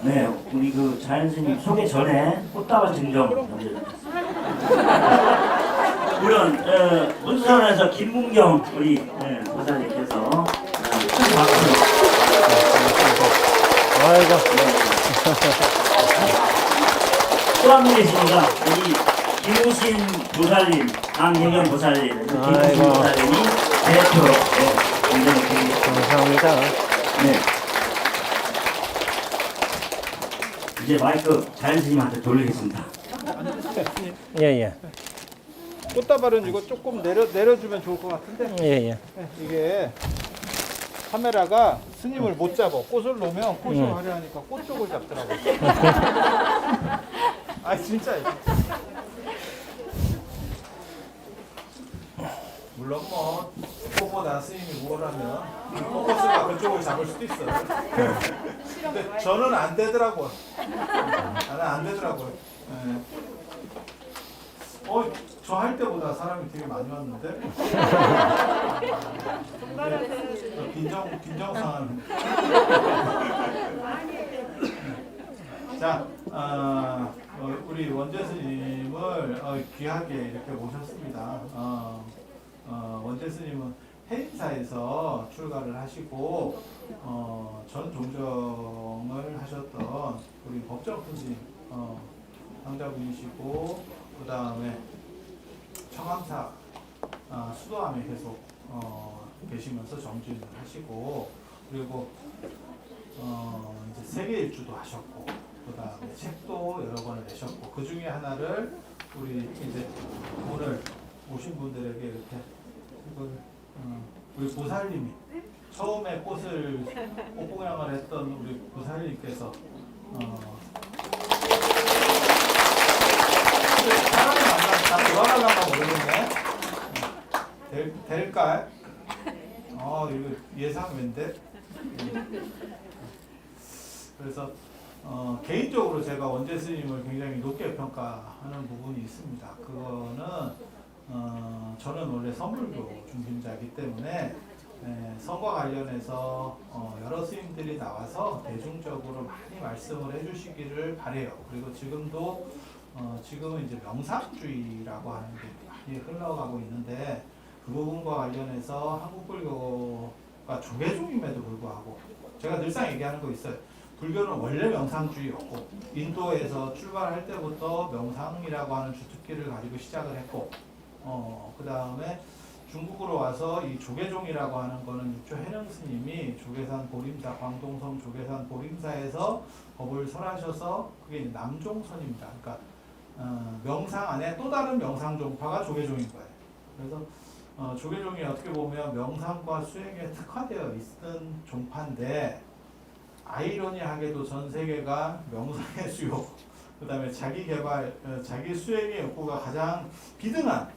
네, 우리 그 자연스님 소개 전에 꽃다발 증정 물론 문수선에서 김문경 우리 보사님께서 큰 박수. 아이고. 또 한 분 계십니다. 우리 김우신 보살님, 강혜경 보살님, 김우신 보살님이 대표 증정을 드리겠습니다. 감사합니다. 네. 이제 마이크 자연스님한테 돌리겠습니다. 예예. 꽃다발은 이거 조금 내려주면 좋을 것 같은데. 예예. 네, 이게 카메라가 스님을 못 잡아. 꽃을 놓으면 꽃이 화려하니까 꽃 쪽을 잡더라고. 아 진짜. 물론 뭐 꽃보다 스님이 우월하면 꽃보스가 그쪽을 잡을 수도 있어요. 근데 저는 안 되더라고. 나는 안 되더라고요. 네. 저 할 때보다 사람이 되게 많이 왔는데. 빈정상한. 자, 우리 원재 스님을 귀하게 이렇게 모셨습니다. 원재 스님은 해인사에서 출가를 하시고 전 종정을 하셨던 우리 법정품 스님 당자분이시고, 그 다음에 청암사 수도암에 계속 계시면서 정진을 하시고, 그리고 이제 세계 일주도 하셨고, 그 다음에 책도 여러 권을 내셨고, 그 중에 하나를 우리 이제 오늘 오신 분들에게 이렇게 이걸 우리 보살님이 처음에 꽃봉양을 했던 우리 보살님께서 사람을 만나서 다 돌아가려고 모르겠네. 될까? 이거 예상인데. 그래서 개인적으로 제가 원재 스님을 굉장히 높게 평가하는 부분이 있습니다. 그거는 저는 원래 선불교 중심자이기 때문에 선과 관련해서 여러 스님들이 나와서 대중적으로 많이 말씀을 해주시기를 바래요. 그리고 지금은 이제 명상주의라고 하는 게 많이 흘러가고 있는데, 그 부분과 관련해서 한국 불교가 조계종임에도 불구하고 제가 늘상 얘기하는 거 있어요. 불교는 원래 명상주의였고, 인도에서 출발할 때부터 명상이라고 하는 주특기를 가지고 시작을 했고, 그 다음에 중국으로 와서 이 조계종이라고 하는 거는 육조 해능 스님이 조계산 보림사, 광동성 조계산 보림사에서 법을 설하셔서 그게 이제 남종선입니다. 그러니까 명상 안에 또 다른 명상 종파가 조계종인 거예요. 그래서 조계종이 어떻게 보면 명상과 수행에 특화되어 있는 종파인데, 아이러니하게도 전 세계가 명상의 수요, 그 다음에 자기 개발, 자기 수행의 욕구가 가장 비등한,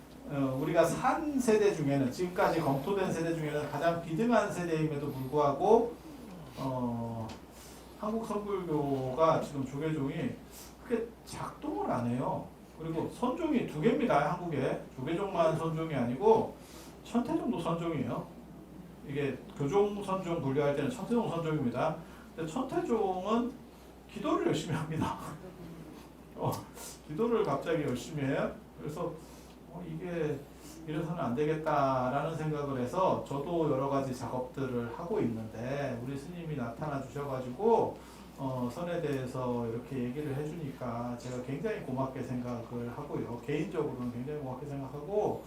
우리가 산 세대 중에는, 지금까지 검토된 세대 중에는 가장 비등한 세대임에도 불구하고 한국 선불교가 지금 조계종이 크게 작동을 안 해요. 그리고 선종이 두 개입니다. 한국에 조계종만 선종이 아니고 천태종도 선종이에요. 이게 교종 선종 분류할 때는 천태종 선종입니다. 근데 천태종은 기도를 열심히 합니다. 기도를 갑자기 열심히 해요. 그래서 이게 이래서는 안 되겠다라는 생각을 해서 저도 여러 가지 작업들을 하고 있는데, 우리 스님이 나타나 주셔가지고 선에 대해서 이렇게 얘기를 해주니까 제가 굉장히 고맙게 생각을 하고요. 개인적으로는 굉장히 고맙게 생각하고,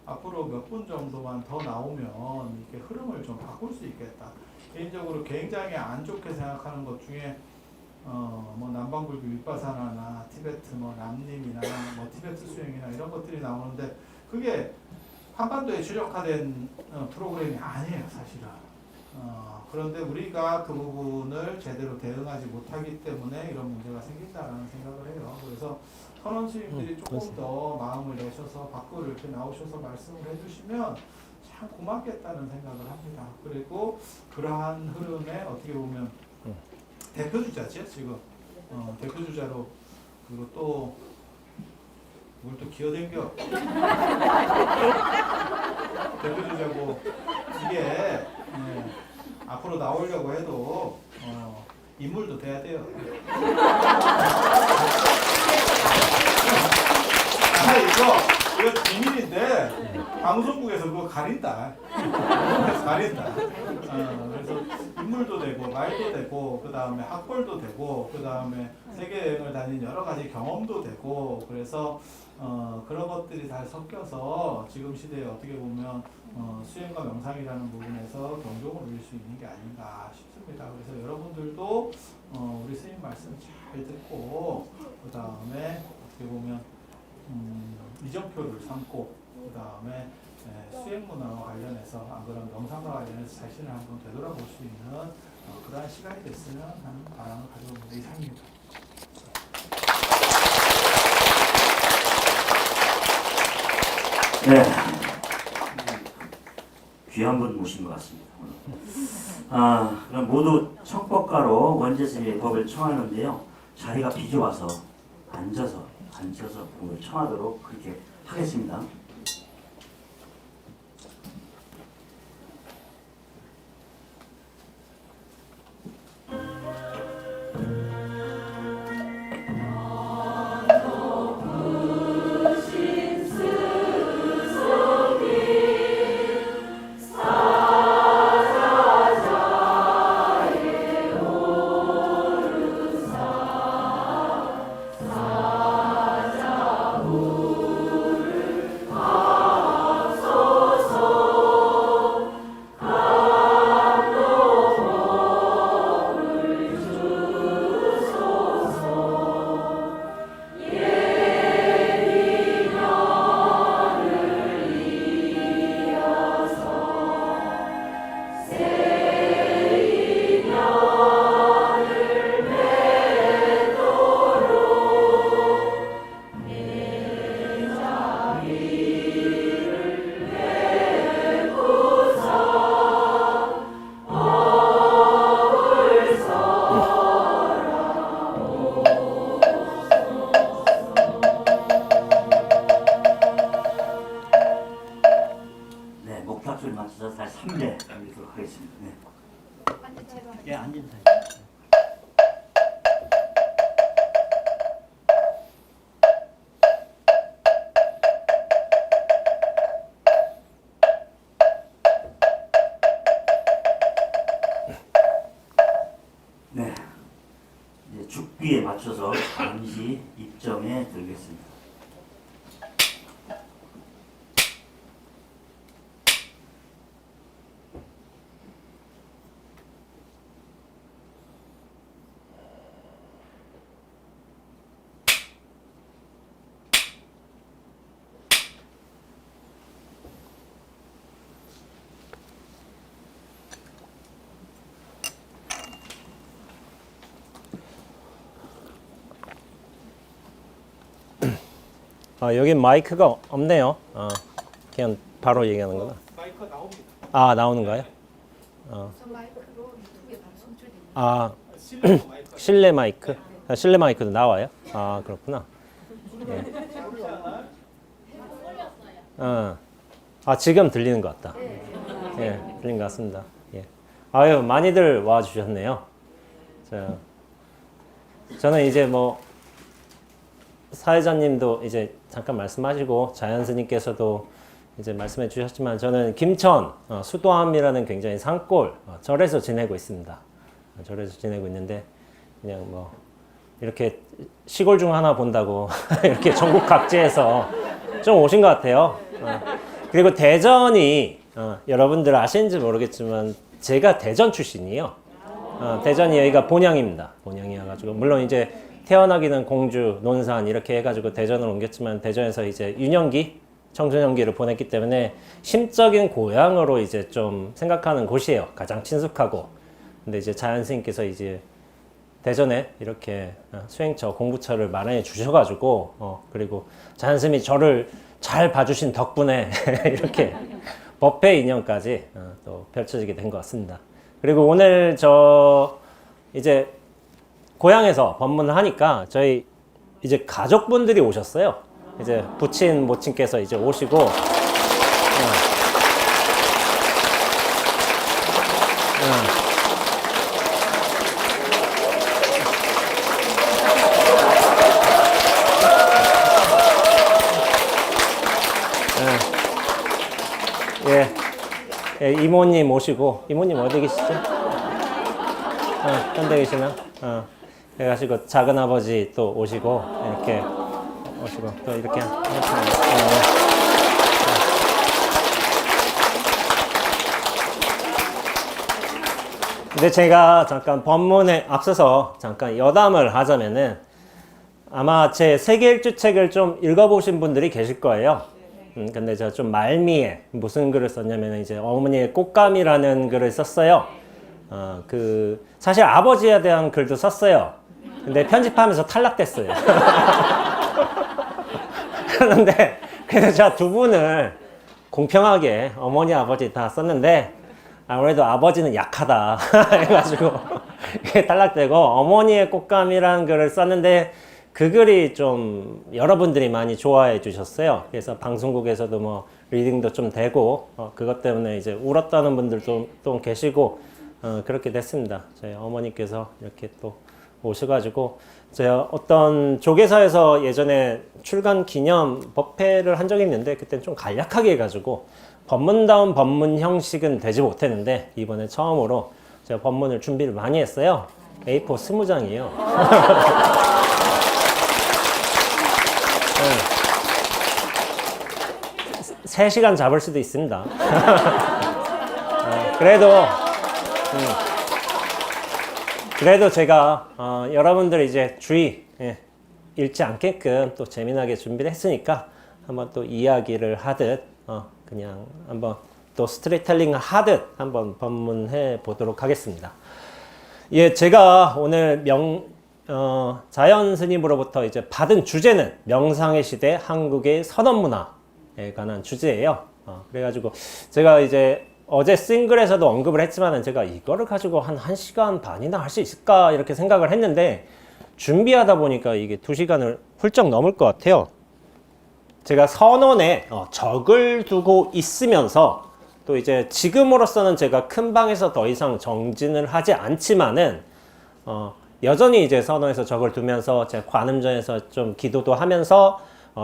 앞으로 몇 분 정도만 더 나오면 이렇게 흐름을 좀 바꿀 수 있겠다. 개인적으로 굉장히 안 좋게 생각하는 것 중에 뭐 남방불교 윗바사나나 티베트 뭐 남림이나 뭐 티베트 수행이나 이런 것들이 나오는데, 그게 한반도에 최적화된 프로그램이 아니에요, 사실은. 그런데 우리가 그 부분을 제대로 대응하지 못하기 때문에 이런 문제가 생긴다라는 생각을 해요. 그래서 선원 스님들이 조금 더 마음을 내셔서 밖으로 이렇게 나오셔서 말씀을 해주시면 참 고맙겠다는 생각을 합니다. 그리고 그러한 흐름에 어떻게 보면 대표주자죠, 지금. 대표주자로, 그리고 또 뭘 또 기어댕겨. 대표주자고, 이게 앞으로 나오려고 해도 인물도 돼야 돼요. 이거 비밀인데 방송국에서 그거 가린다. 가린다. 그래서 인물도 되고 말도 되고 그 다음에 학벌도 되고 그 다음에 세계 여행을 다닌 여러 가지 경험도 되고 그래서 그런 것들이 다 섞여서 지금 시대에 어떻게 보면 수행과 명상이라는 부분에서 경종을 울릴 수 있는 게 아닌가 싶습니다. 그래서 여러분들도 우리 스님 말씀 잘 듣고 그 다음에 어떻게 보면 이정표를 삼고 그 다음에 수행문화와 관련해서 안 그러면 명상과 관련해서 자신을 한번 되돌아볼 수 있는 그러한 시간이 됐으면 하는 바람을 가져옵니다. 이상입니다. 네, 귀한 분 모신 것 같습니다. 그럼 모두 청법가로 원제스님의 법을 청하는데요. 자리가 비좁아서 앉아서 법을 청하도록 그렇게 하겠습니다. 목탁소리 맞춰서 다시 3대 드리도록 하겠습니다. 네. 예, 앉으세요. 네, 이제 죽비에 맞춰서 잠시 입점에 들겠습니다. 여긴 마이크가 없네요. 그냥 바로 얘기하는구나. 마이크 나옵니다. 나오는 거예요? 마이크로 유튜브에 바로 송출됩니다. 실내 마이크. 실내 마이크? 실내 마이크도 나와요? 그렇구나. 지금 들리는 것 같다. 예, 들린 것 같습니다. 예. 아유, 많이들 와 주셨네요. 저는 이제 사회자님도 이제 잠깐 말씀하시고 자연 스님께서도 이제 말씀해 주셨지만 저는 김천 수도암이라는 굉장히 산골 절에서 지내고 있습니다. 절에서 지내고 있는데 그냥 이렇게 시골 중 하나 본다고 이렇게 전국 각지에서 좀 오신 것 같아요. 그리고 대전이 여러분들 아시는지 모르겠지만 제가 대전 출신이에요. 대전이 여기가 본향입니다. 본향이어가지고 물론 이제 태어나기는 공주, 논산 이렇게 해가지고 대전으로 옮겼지만 대전에서 이제 유년기, 청소년기를 보냈기 때문에 심적인 고향으로 이제 좀 생각하는 곳이에요. 가장 친숙하고. 근데 이제 자연 스님께서 이제 대전에 이렇게 수행처, 공부처를 마련해 주셔가지고 그리고 자연 스님이 저를 잘 봐주신 덕분에 이렇게 법회 인연까지 또 펼쳐지게 된 것 같습니다. 그리고 오늘 이제 고향에서 법문을 하니까 저희 이제 가족분들이 오셨어요. 이제 부친, 모친께서 이제 오시고, 예. 예, 이모님 오시고, 이모님 어디 계시죠? 현대 계시나? 그래가지고 작은 아버지 또 오시고, 이렇게 오시고, 또 이렇게. 근데 제가 잠깐 본문에 앞서서 잠깐 여담을 하자면은 아마 제 세계일주 책을 좀 읽어보신 분들이 계실 거예요. 근데 제가 좀 말미에 무슨 글을 썼냐면 이제 어머니의 꽃감이라는 글을 썼어요. 사실 아버지에 대한 글도 썼어요. 근데 편집하면서 탈락됐어요. 그런데 그래서 제가 두 분을 공평하게 어머니 아버지 다 썼는데 아무래도 아버지는 약하다 해가지고 탈락되고 어머니의 꽃감이라는 글을 썼는데 그 글이 좀 여러분들이 많이 좋아해 주셨어요. 그래서 방송국에서도 뭐 리딩도 좀 되고 그것 때문에 이제 울었다는 분들도 또 계시고 그렇게 됐습니다. 저희 어머니께서 이렇게 또 오셔가지고 제가 어떤 조계사에서 예전에 출간 기념 법회를 한 적이 있는데 그때는 좀 간략하게 해가지고 법문다운 법문 형식은 되지 못했는데 이번에 처음으로 제가 법문을 준비를 많이 했어요. A4 20장이에요. 3시간 잡을 수도 있습니다. 그래도 제가 여러분들 이제 주의 잃지 않게끔 또 재미나게 준비를 했으니까 한번 또 이야기를 하듯 그냥 한번 또 스토리텔링을 하듯 한번 법문해 보도록 하겠습니다. 예, 제가 오늘 자연 스님으로부터 이제 받은 주제는 명상의 시대 한국의 선언문화에 관한 주제예요. 그래가지고 제가 이제 어제 싱글에서도 언급을 했지만은 제가 이거를 가지고 한 1시간 반이나 할 수 있을까 이렇게 생각을 했는데 준비하다 보니까 이게 2시간을 훌쩍 넘을 것 같아요. 제가 선언에 적을 두고 있으면서 또 이제 지금으로서는 제가 큰 방에서 더 이상 정진을 하지 않지만은 여전히 이제 선언에서 적을 두면서 제 관음전에서 좀 기도도 하면서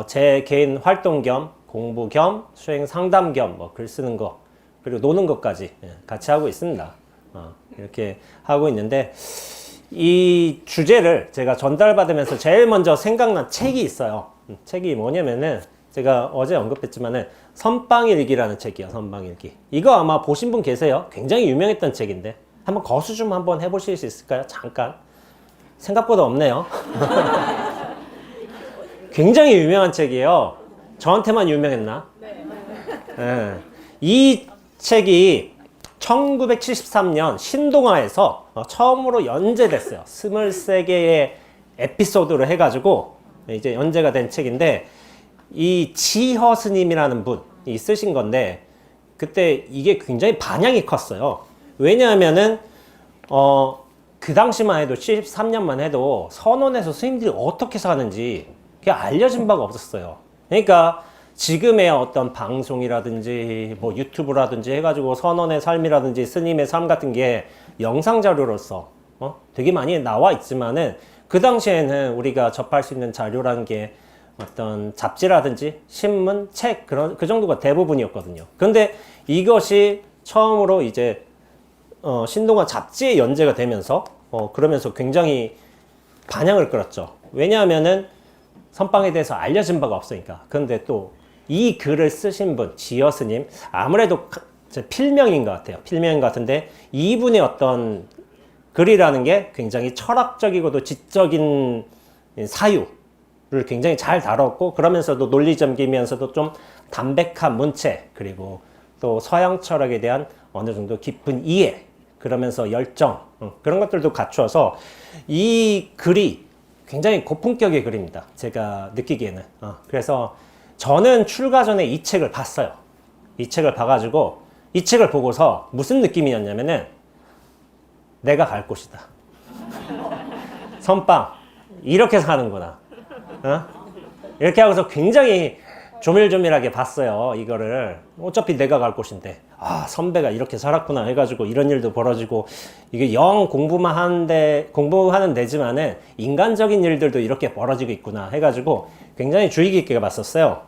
제 개인 활동 겸 공부 겸 수행 상담 겸 뭐 글 쓰는 거 그리고 노는 것까지 같이 하고 있습니다. 이렇게 하고 있는데 이 주제를 제가 전달받으면서 제일 먼저 생각난 책이 있어요. 책이 뭐냐면은 제가 어제 언급했지만은 선방일기라는 책이에요. 선방일기. 이거 아마 보신 분 계세요. 굉장히 유명했던 책인데 한번 거수 좀 한번 해보실 수 있을까요? 잠깐. 생각보다 없네요. 굉장히 유명한 책이에요. 저한테만 유명했나? 네. 이 책이 1973년 신동아에서 처음으로 연재됐어요. 23개의 에피소드로 해가지고 이제 연재가 된 책인데 이 지허 스님이라는 분이 쓰신 건데 그때 이게 굉장히 반향이 컸어요. 왜냐하면은 그 당시만 해도 73년만 해도 선원에서 스님들이 어떻게 사는지 그게 알려진 바가 없었어요. 그러니까 지금의 어떤 방송이라든지 뭐 유튜브라든지 해가지고 선원의 삶이라든지 스님의 삶 같은 게 영상 자료로서 되게 많이 나와 있지만은 그 당시에는 우리가 접할 수 있는 자료라는 게 어떤 잡지라든지 신문, 책 그 정도가 대부분이었거든요. 그런데 이것이 처음으로 이제 신동아 잡지에 연재가 되면서 그러면서 굉장히 반향을 끌었죠. 왜냐하면은 선방에 대해서 알려진 바가 없으니까. 그런데 또 이 글을 쓰신 분, 지어 스님, 아무래도 필명인 것 같아요. 필명인 것 같은데 이분의 어떤 글이라는 게 굉장히 철학적이고도 지적인 사유를 굉장히 잘 다뤘고 그러면서도 논리점기면서도 좀 담백한 문체 그리고 또 서양 철학에 대한 어느 정도 깊은 이해 그러면서 열정 그런 것들도 갖추어서 이 글이 굉장히 고품격의 글입니다. 제가 느끼기에는. 그래서 저는 출가 전에 이 책을 봤어요. 이 책을 봐가지고 이 책을 보고서 무슨 느낌이었냐면은 내가 갈 곳이다. 선빵 이렇게 사는구나. 이렇게 하고서 굉장히 조밀조밀하게 봤어요. 이거를 어차피 내가 갈 곳인데 아, 선배가 이렇게 살았구나 해가지고 이런 일도 벌어지고, 이게 영 공부하는 데지만은 인간적인 일들도 이렇게 벌어지고 있구나 해가지고 굉장히 주의 깊게 봤었어요.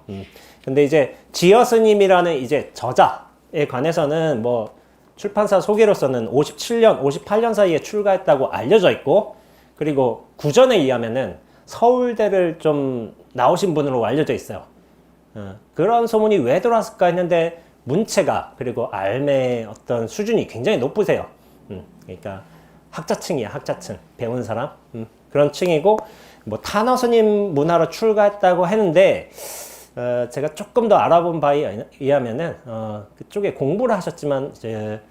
근데 이제 지어 스님이라는 이제 저자에 관해서는 뭐 출판사 소개로서는 57년, 58년 사이에 출가했다고 알려져 있고, 그리고 구전에 의하면은 서울대를 좀 나오신 분으로 알려져 있어요. 그런 소문이 왜 돌았을까 했는데 문체가 그리고 알매의 어떤 수준이 굉장히 높으세요. 그러니까 학자층이야, 학자층. 배운 사람. 그런 층이고, 뭐 탄어 스님 문화로 출가했다고 했는데, 제가 조금 더 알아본 바에 의하면은, 그쪽에 공부를 하셨지만, 이제,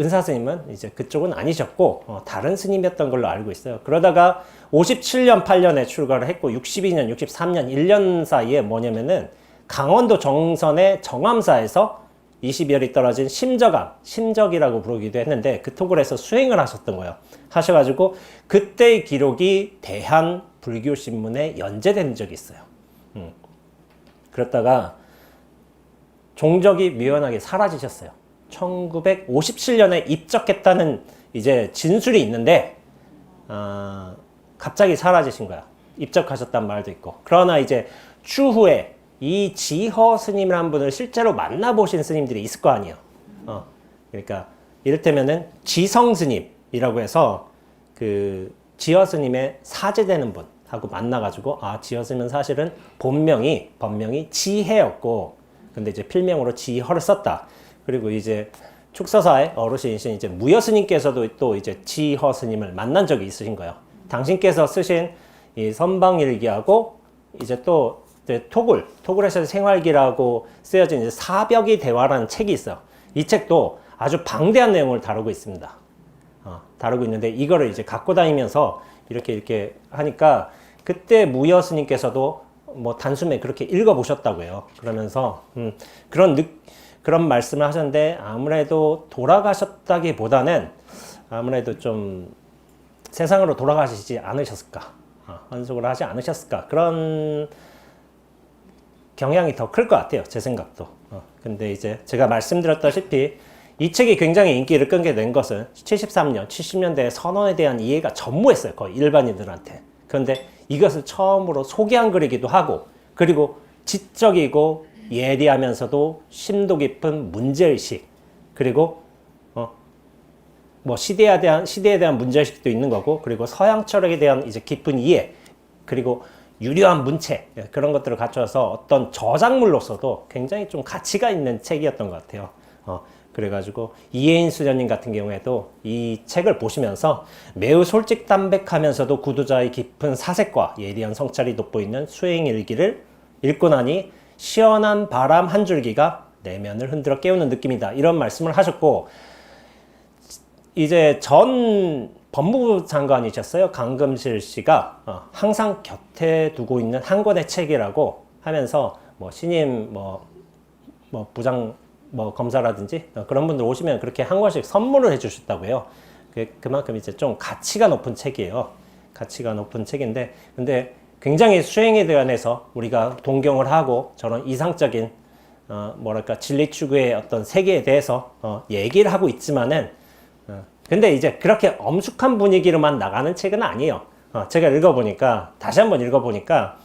은사 스님은 이제 그쪽은 아니셨고, 다른 스님이었던 걸로 알고 있어요. 그러다가 57년, 8년에 출가를 했고, 62년, 63년, 1년 사이에 뭐냐면은, 강원도 정선의 정암사에서 20열이 떨어진 심적이라고 부르기도 했는데, 그 토굴에서 수행을 하셨던 거예요. 하셔가지고, 그때의 기록이 대한불교신문에 연재된 적이 있어요. 그랬다가, 종적이 묘연하게 사라지셨어요. 1957년에 입적했다는 이제 진술이 있는데, 갑자기 사라지신 거야. 입적하셨단 말도 있고. 그러나 이제 추후에 이 지허 스님이라는 분을 실제로 만나보신 스님들이 있을 거 아니에요. 그러니까 이를테면은 지성 스님이라고 해서 그 지허 스님의 사제되는 분하고 만나가지고, 아, 지허 스님은 사실은 본명이 지혜였고, 근데 이제 필명으로 지허를 썼다. 그리고 이제 축서사의 어르신이신 이제 무여 스님께서도 또 이제 지허 스님을 만난 적이 있으신 거예요. 당신께서 쓰신 이 선방일기하고 이제 또 이제 토굴에서의 생활기라고 쓰여진 이제 사벽이 대화라는 책이 있어요. 이 책도 아주 방대한 내용을 다루고 있습니다. 다루고 있는데 이거를 이제 갖고 다니면서 이렇게 하니까 그때 무여 스님께서도 뭐 단숨에 그렇게 읽어보셨다고 해요. 그러면서 그런 말씀을 하셨는데, 아무래도 돌아가셨다기보다는 아무래도 좀 세상으로 돌아가시지 않으셨을까, 환속을 하지 않으셨을까, 그런 경향이 더 클 것 같아요, 제 생각도. 근데 이제 제가 말씀드렸다시피 이 책이 굉장히 인기를 끈게 된 것은 73년, 70년대 선언에 대한 이해가 전무했어요, 거의 일반인들한테. 그런데 이것을 처음으로 소개한 글이기도 하고, 그리고 지적이고 예리하면서도 심도 깊은 문제의식, 그리고 뭐 시대에 대한 문제의식도 있는 거고, 그리고 서양 철학에 대한 이제 깊은 이해, 그리고 유려한 문체, 그런 것들을 갖춰서 어떤 저작물로서도 굉장히 좀 가치가 있는 책이었던 것 같아요. 그래가지고 이혜인 수녀님 같은 경우에도 이 책을 보시면서 매우 솔직담백하면서도 구두자의 깊은 사색과 예리한 성찰이 돋보이는 수행일기를 읽고 나니 시원한 바람 한 줄기가 내면을 흔들어 깨우는 느낌이다, 이런 말씀을 하셨고, 이제 전 법무부 장관이셨어요, 강금실 씨가 항상 곁에 두고 있는 한 권의 책이라고 하면서, 뭐 신임 뭐 부장 검사라든지 그런 분들 오시면 그렇게 한 권씩 선물을 해주셨다고 해요. 그만큼 이제 좀 가치가 높은 책이에요. 가치가 높은 책인데, 근데 굉장히 수행에 대해서 우리가 동경을 하고 저런 이상적인 뭐랄까 진리 추구의 어떤 세계에 대해서 얘기를 하고 있지만은, 근데 이제 그렇게 엄숙한 분위기로만 나가는 책은 아니에요. 제가 읽어보니까, 다시 한번 읽어보니까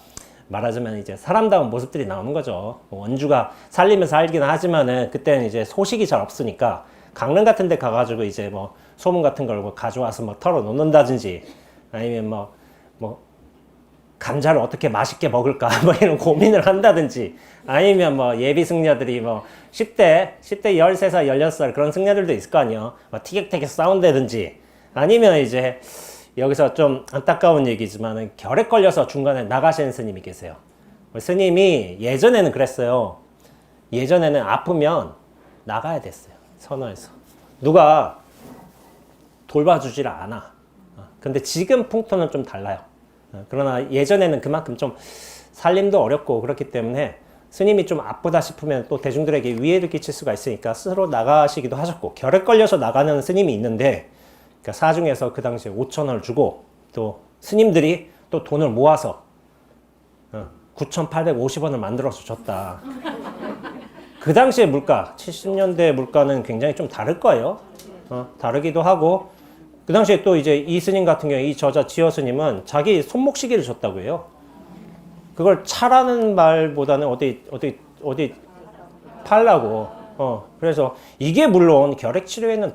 말하자면 이제 사람다운 모습들이 나오는 거죠. 원주가 살리면서 살긴 하지만은 그때는 이제 소식이 잘 없으니까 강릉 같은 데 가가지고 이제 뭐 소문 같은 걸 뭐 가져와서 뭐 털어놓는다든지, 아니면 뭐 감자를 어떻게 맛있게 먹을까 뭐 이런 고민을 한다든지, 아니면 뭐 예비 승려들이 뭐 10대 13살 16살 그런 승려들도 있을 거 아니에요. 뭐 티격태격 싸운다든지, 아니면 이제 여기서 좀 안타까운 얘기지만 결핵 걸려서 중간에 나가시는 스님이 계세요. 스님이 예전에는 그랬어요. 예전에는 아프면 나가야 됐어요, 선어에서. 누가 돌봐주질 않아. 근데 지금 풍토는 좀 달라요. 그러나 예전에는 그만큼 좀 살림도 어렵고 그렇기 때문에 스님이 좀 아프다 싶으면 또 대중들에게 위해를 끼칠 수가 있으니까 스스로 나가시기도 하셨고, 결핵 걸려서 나가는 스님이 있는데, 그러니까 사중에서 그 당시에 5,000원을 주고, 또 스님들이 또 돈을 모아서 9,850원을 만들어서 줬다. 그 당시의 물가, 70년대 물가는 굉장히 좀 다를 거예요. 다르기도 하고, 그 당시에 또 이제 이 스님 같은 경우에 이 저자 지어 스님은 자기 손목 시계를 줬다고 해요. 그걸 차라는 말보다는 어디 팔라고. 그래서 이게 물론 결핵 치료에는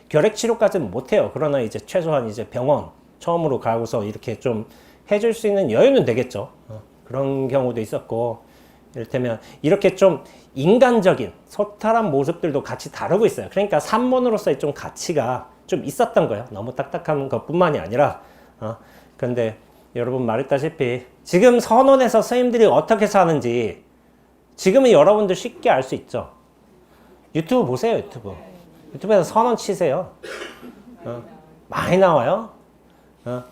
결핵 치료까지는 못해요. 그러나 이제 최소한 이제 병원 처음으로 가고서 이렇게 좀 해줄 수 있는 여유는 되겠죠. 그런 경우도 있었고, 이를테면 이렇게 좀 인간적인 소탈한 모습들도 같이 다루고 있어요. 그러니까 산문으로서의 좀 가치가 좀 있었던 거예요. 너무 딱딱한 것뿐만이 아니라. 근데 여러분 말했다시피 지금 선원에서 스님들이 어떻게 사는지 지금은 여러분들 쉽게 알 수 있죠. 유튜브 보세요. 유튜브에서 선원 치세요. 많이 나와요.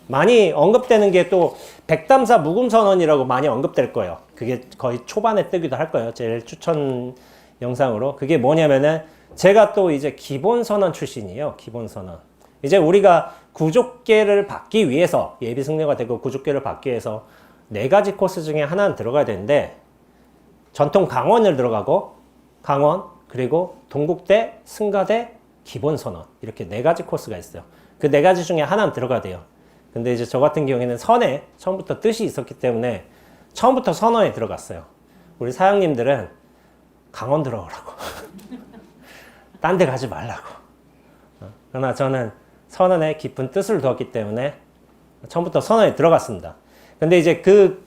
많이 언급되는 게 또 백담사 묵음선언이라고 많이 언급될 거예요. 그게 거의 초반에 뜨기도 할 거예요. 제일 추천 영상으로. 그게 뭐냐면은 제가 또 이제 기본선언 출신이에요. 기본선언. 이제 우리가 구족계를 받기 위해서 예비승려가 되고 구족계를 받기 위해서 4가지 코스 중에 하나는 들어가야 되는데 전통 강원을 들어가고 강원 그리고 동국대, 승가대, 기본선언 이렇게 4가지 코스가 있어요. 그 4가지 중에 하나는 들어가야 돼요. 근데 이제 저 같은 경우에는 선에 처음부터 뜻이 있었기 때문에 처음부터 선언에 들어갔어요. 우리 사장님들은 강원 들어오라고. 딴 데 가지 말라고. 그러나 저는 선언에 깊은 뜻을 두었기 때문에 처음부터 선언에 들어갔습니다. 근데 이제 그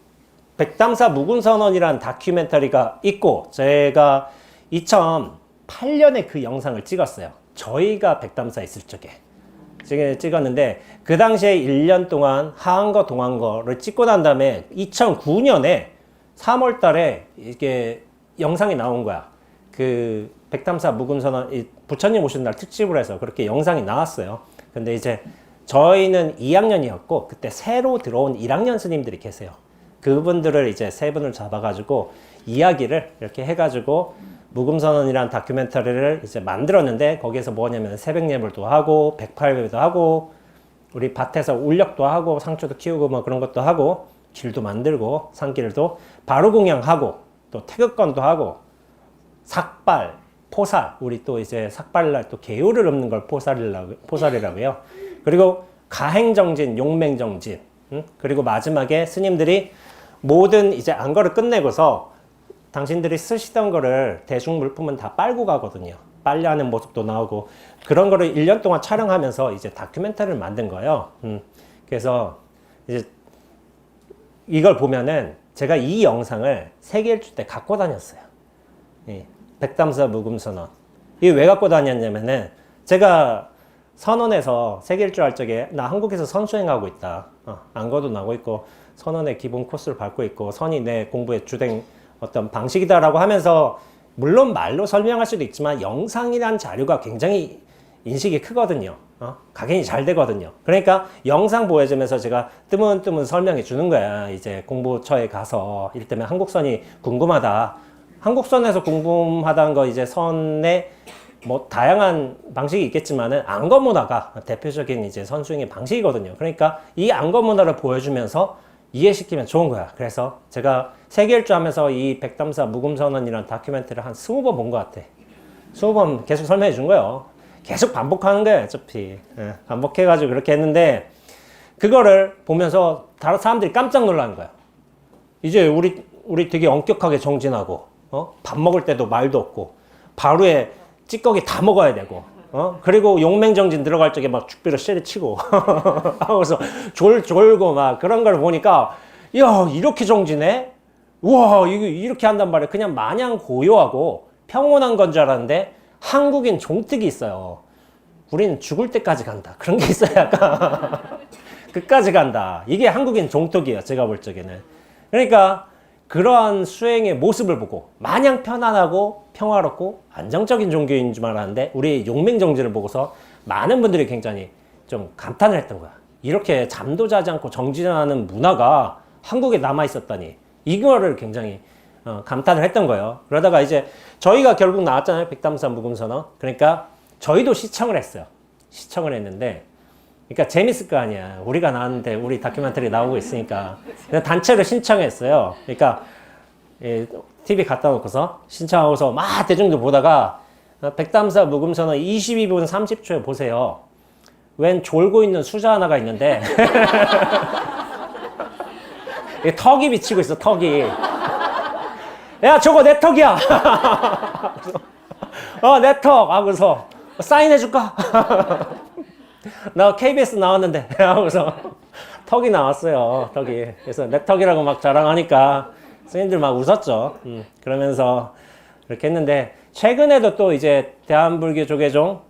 백담사 묵은선언이라는 다큐멘터리가 있고 제가 2008년에 그 영상을 찍었어요. 저희가 백담사 있을 적에 찍었는데 그 당시에 1년 동안 하한거 동한거를 찍고 난 다음에 2009년에 3월 달에 이게 영상이 나온 거야. 그 백담사 묵은선언 부처님 오신 날 특집으로 해서 그렇게 영상이 나왔어요. 근데 이제 저희는 2학년이었고 그때 새로 들어온 1학년 스님들이 계세요. 그분들을 이제 3분을 잡아가지고 이야기를 이렇게 해가지고 묵음선언이라는 다큐멘터리를 이제 만들었는데 거기에서 뭐냐면 새벽 예불도 하고 108배도 하고 우리 밭에서 울력도 하고 상추도 키우고 뭐 그런 것도 하고 길도 만들고 산길도 바로 공양하고 또 태극권도 하고 삭발, 포살 우리 또 이제 삭발날 또 개요를 읊는 걸 포살이라고 해요. 그리고 가행정진, 용맹정진 그리고 마지막에 스님들이 모든 이제 안거를 끝내고서 당신들이 쓰시던 거를 대중물품은 다 빨고 가거든요. 빨래하는 모습도 나오고 그런 거를 1년 동안 촬영하면서 이제 다큐멘터리를 만든 거예요. 그래서 이제 이걸 보면은 제가 이 영상을 세계일주 때 갖고 다녔어요. 백담사 묵음선언. 이게 왜 갖고 다녔냐면은 제가 선언에서 세계일주 할 적에 나 한국에서 선수행하고 있다. 안거도 나고 있고 선언의 기본 코스를 밟고 있고 선이 내 공부의 주된 어떤 방식이다라고 하면서 물론 말로 설명할 수도 있지만 영상이란 자료가 굉장히 인식이 크거든요. 각인이 잘 되거든요. 그러니까 영상 보여주면서 제가 뜨문뜨문 설명해 주는 거야. 이제 공부처에 가서 이를테면 한국선이 궁금하다. 한국선에서 궁금하다는 거 이제 선의 뭐 다양한 방식이 있겠지만은 안거 문화가 대표적인 이제 선수행의 방식이거든요. 그러니까 이 안거 문화를 보여주면서 이해시키면 좋은 거야. 그래서 제가 세계일주 하면서 이 백담사 묵음선언이라는 다큐멘터리를 한 20번 본 것 같아. 20번 계속 설명해 준 거예요. 계속 반복하는 거예요, 어차피. 반복해가지고 그렇게 했는데, 그거를 보면서 다른 사람들이 깜짝 놀라는 거야. 이제 우리 되게 엄격하게 정진하고, 밥 먹을 때도 말도 없고, 바로에 찌꺼기 다 먹어야 되고, 그리고 용맹정진 들어갈 적에 막 죽비로 때려치고 하고서 졸고 막 그런 걸 보니까 야 이렇게 정진해? 우와 이렇게 한단 말이야. 그냥 마냥 고요하고 평온한 건 줄 알았는데 한국인 종특이 있어요. 우리는 죽을 때까지 간다. 그런 게 있어요. 약간 끝까지 간다. 이게 한국인 종특이에요. 제가 볼 적에는. 그러니까 그러한 수행의 모습을 보고 마냥 편안하고 평화롭고 안정적인 종교인 줄 알았는데 우리 용맹정진을 보고서 많은 분들이 굉장히 좀 감탄을 했던 거야. 이렇게 잠도 자지 않고 정진하는 문화가 한국에 남아 있었다니 이거를 굉장히 감탄을 했던 거예요. 그러다가 이제 저희가 결국 나왔잖아요. 백담사 묵음선언. 그러니까 저희도 시청을 했어요. 시청을 했는데 그러니까 재밌을 거 아니야. 우리가 나왔는데 우리 다큐멘터리 나오고 있으니까 단체로 신청했어요. 그러니까 TV 갖다 놓고서 신청하고서 막 대중들 보다가 백담사 묵음선언 22분 30초에 보세요. 웬 졸고 있는 수자 하나가 있는데 턱이 비치고 있어, 턱이. 야, 저거 내 턱이야. 내 턱. 하고서 사인해줄까? 나 KBS 나왔는데. 하고서 턱이 나왔어요, 턱이. 그래서 내 턱이라고 막 자랑하니까 선생님들 막 웃었죠. 그러면서 이렇게 했는데, 최근에도 또 이제 대한불교 조계종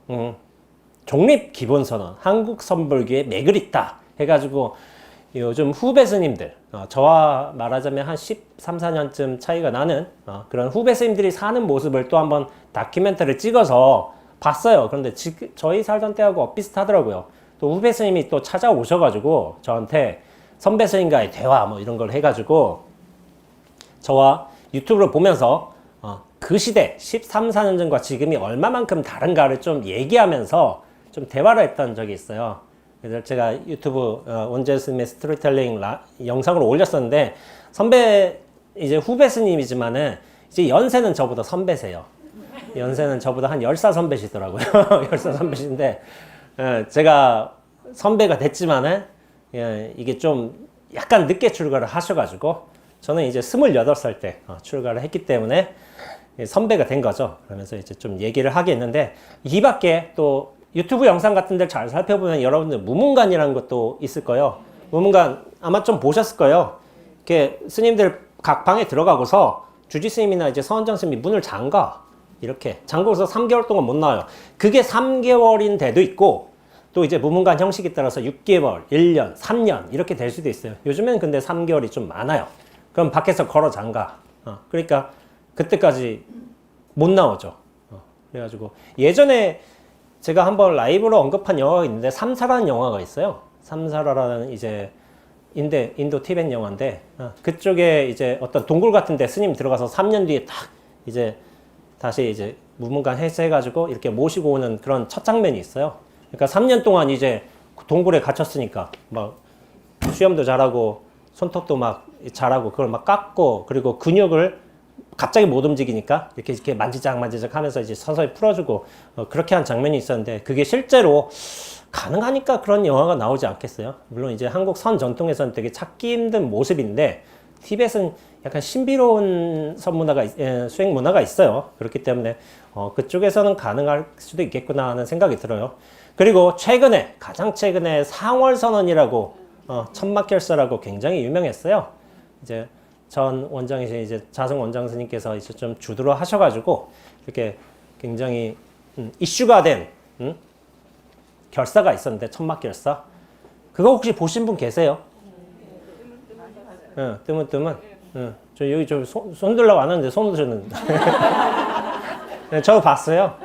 종립기본선언, 한국선불교의 맥을 잇다 해가지고 요즘 후배 스님들, 저와 말하자면 한 13, 14년쯤 차이가 나는 그런 후배 스님들이 사는 모습을 또 한번 다큐멘터리를 찍어서 봤어요. 그런데 저희 살던 때하고 엇비슷하더라고요. 또 후배 스님이 또 찾아오셔가지고 저한테 선배 스님과의 대화 뭐 이런 걸 해가지고 저와 유튜브를 보면서 그 시대 13, 14년 전과 지금이 얼마만큼 다른가를 좀 얘기하면서 좀 대화를 했던 적이 있어요. 그래서 제가 유튜브 원재 스님의 스토리텔링 영상으로 올렸었는데, 선배 이제 후배 스님이지만은 이제 연세는 저보다 선배세요. 연세는 저보다 한 10살 선배시더라고요. 10살 선배신데 제가 선배가 됐지만은 이게 좀 약간 늦게 출가를 하셔가지고 저는 이제 28살 때 출가를 했기 때문에 선배가 된 거죠. 그러면서 이제 좀 얘기를 하게 했는데, 이 밖에 또 유튜브 영상 같은 데를 잘 살펴보면 여러분들 무문관이라는 것도 있을 거예요. 무문관 아마 좀 보셨을 거예요. 이렇게 스님들 각 방에 들어가고서 주지 스님이나 이제 서원장 스님이 문을 잠가. 이렇게 잠그고서 3개월 동안 못 나와요. 그게 3개월인 데도 있고, 또 이제 무문관 형식에 따라서 6개월, 1년, 3년 이렇게 될 수도 있어요. 요즘엔 근데 3개월이 좀 많아요. 그럼 밖에서 걸어 잠가. 그러니까 그때까지 못 나오죠. 그래가지고 예전에 제가 한번 라이브로 언급한 영화가 있는데, 삼사라는 영화가 있어요. 삼사라라는 이제 인도 티벳 영화인데, 그쪽에 이제 어떤 동굴 같은 데 스님 들어가서 3년 뒤에 딱 이제 다시 이제 무문관 해체해가지고 이렇게 모시고 오는 그런 첫 장면이 있어요. 그러니까 3년 동안 이제 동굴에 갇혔으니까 막 수염도 잘하고 손톱도 막 잘하고 그걸 막 깎고, 그리고 근육을 갑자기 못 움직이니까 이렇게 만지작 하면서 이제 서서히 풀어주고 그렇게 한 장면이 있었는데, 그게 실제로 가능하니까 그런 영화가 나오지 않겠어요? 물론 이제 한국 선 전통에서는 되게 찾기 힘든 모습인데, 티벳은 약간 신비로운 수행 문화가 있어요. 그렇기 때문에 그쪽에서는 가능할 수도 있겠구나 하는 생각이 들어요. 그리고 가장 최근에 상월선언이라고 천막결사라고 굉장히 유명했어요. 이제 전 원장이신 이제 자승 원장 스님께서 이제 좀 주도를 하셔가지고 이렇게 굉장히 이슈가 된 결사가 있었는데, 천막결사. 그거 혹시 보신 분 계세요? 뜨문뜨문. 저 여기 손 들라고 안 하는데 손 드셨는데. 네, 저도 봤어요.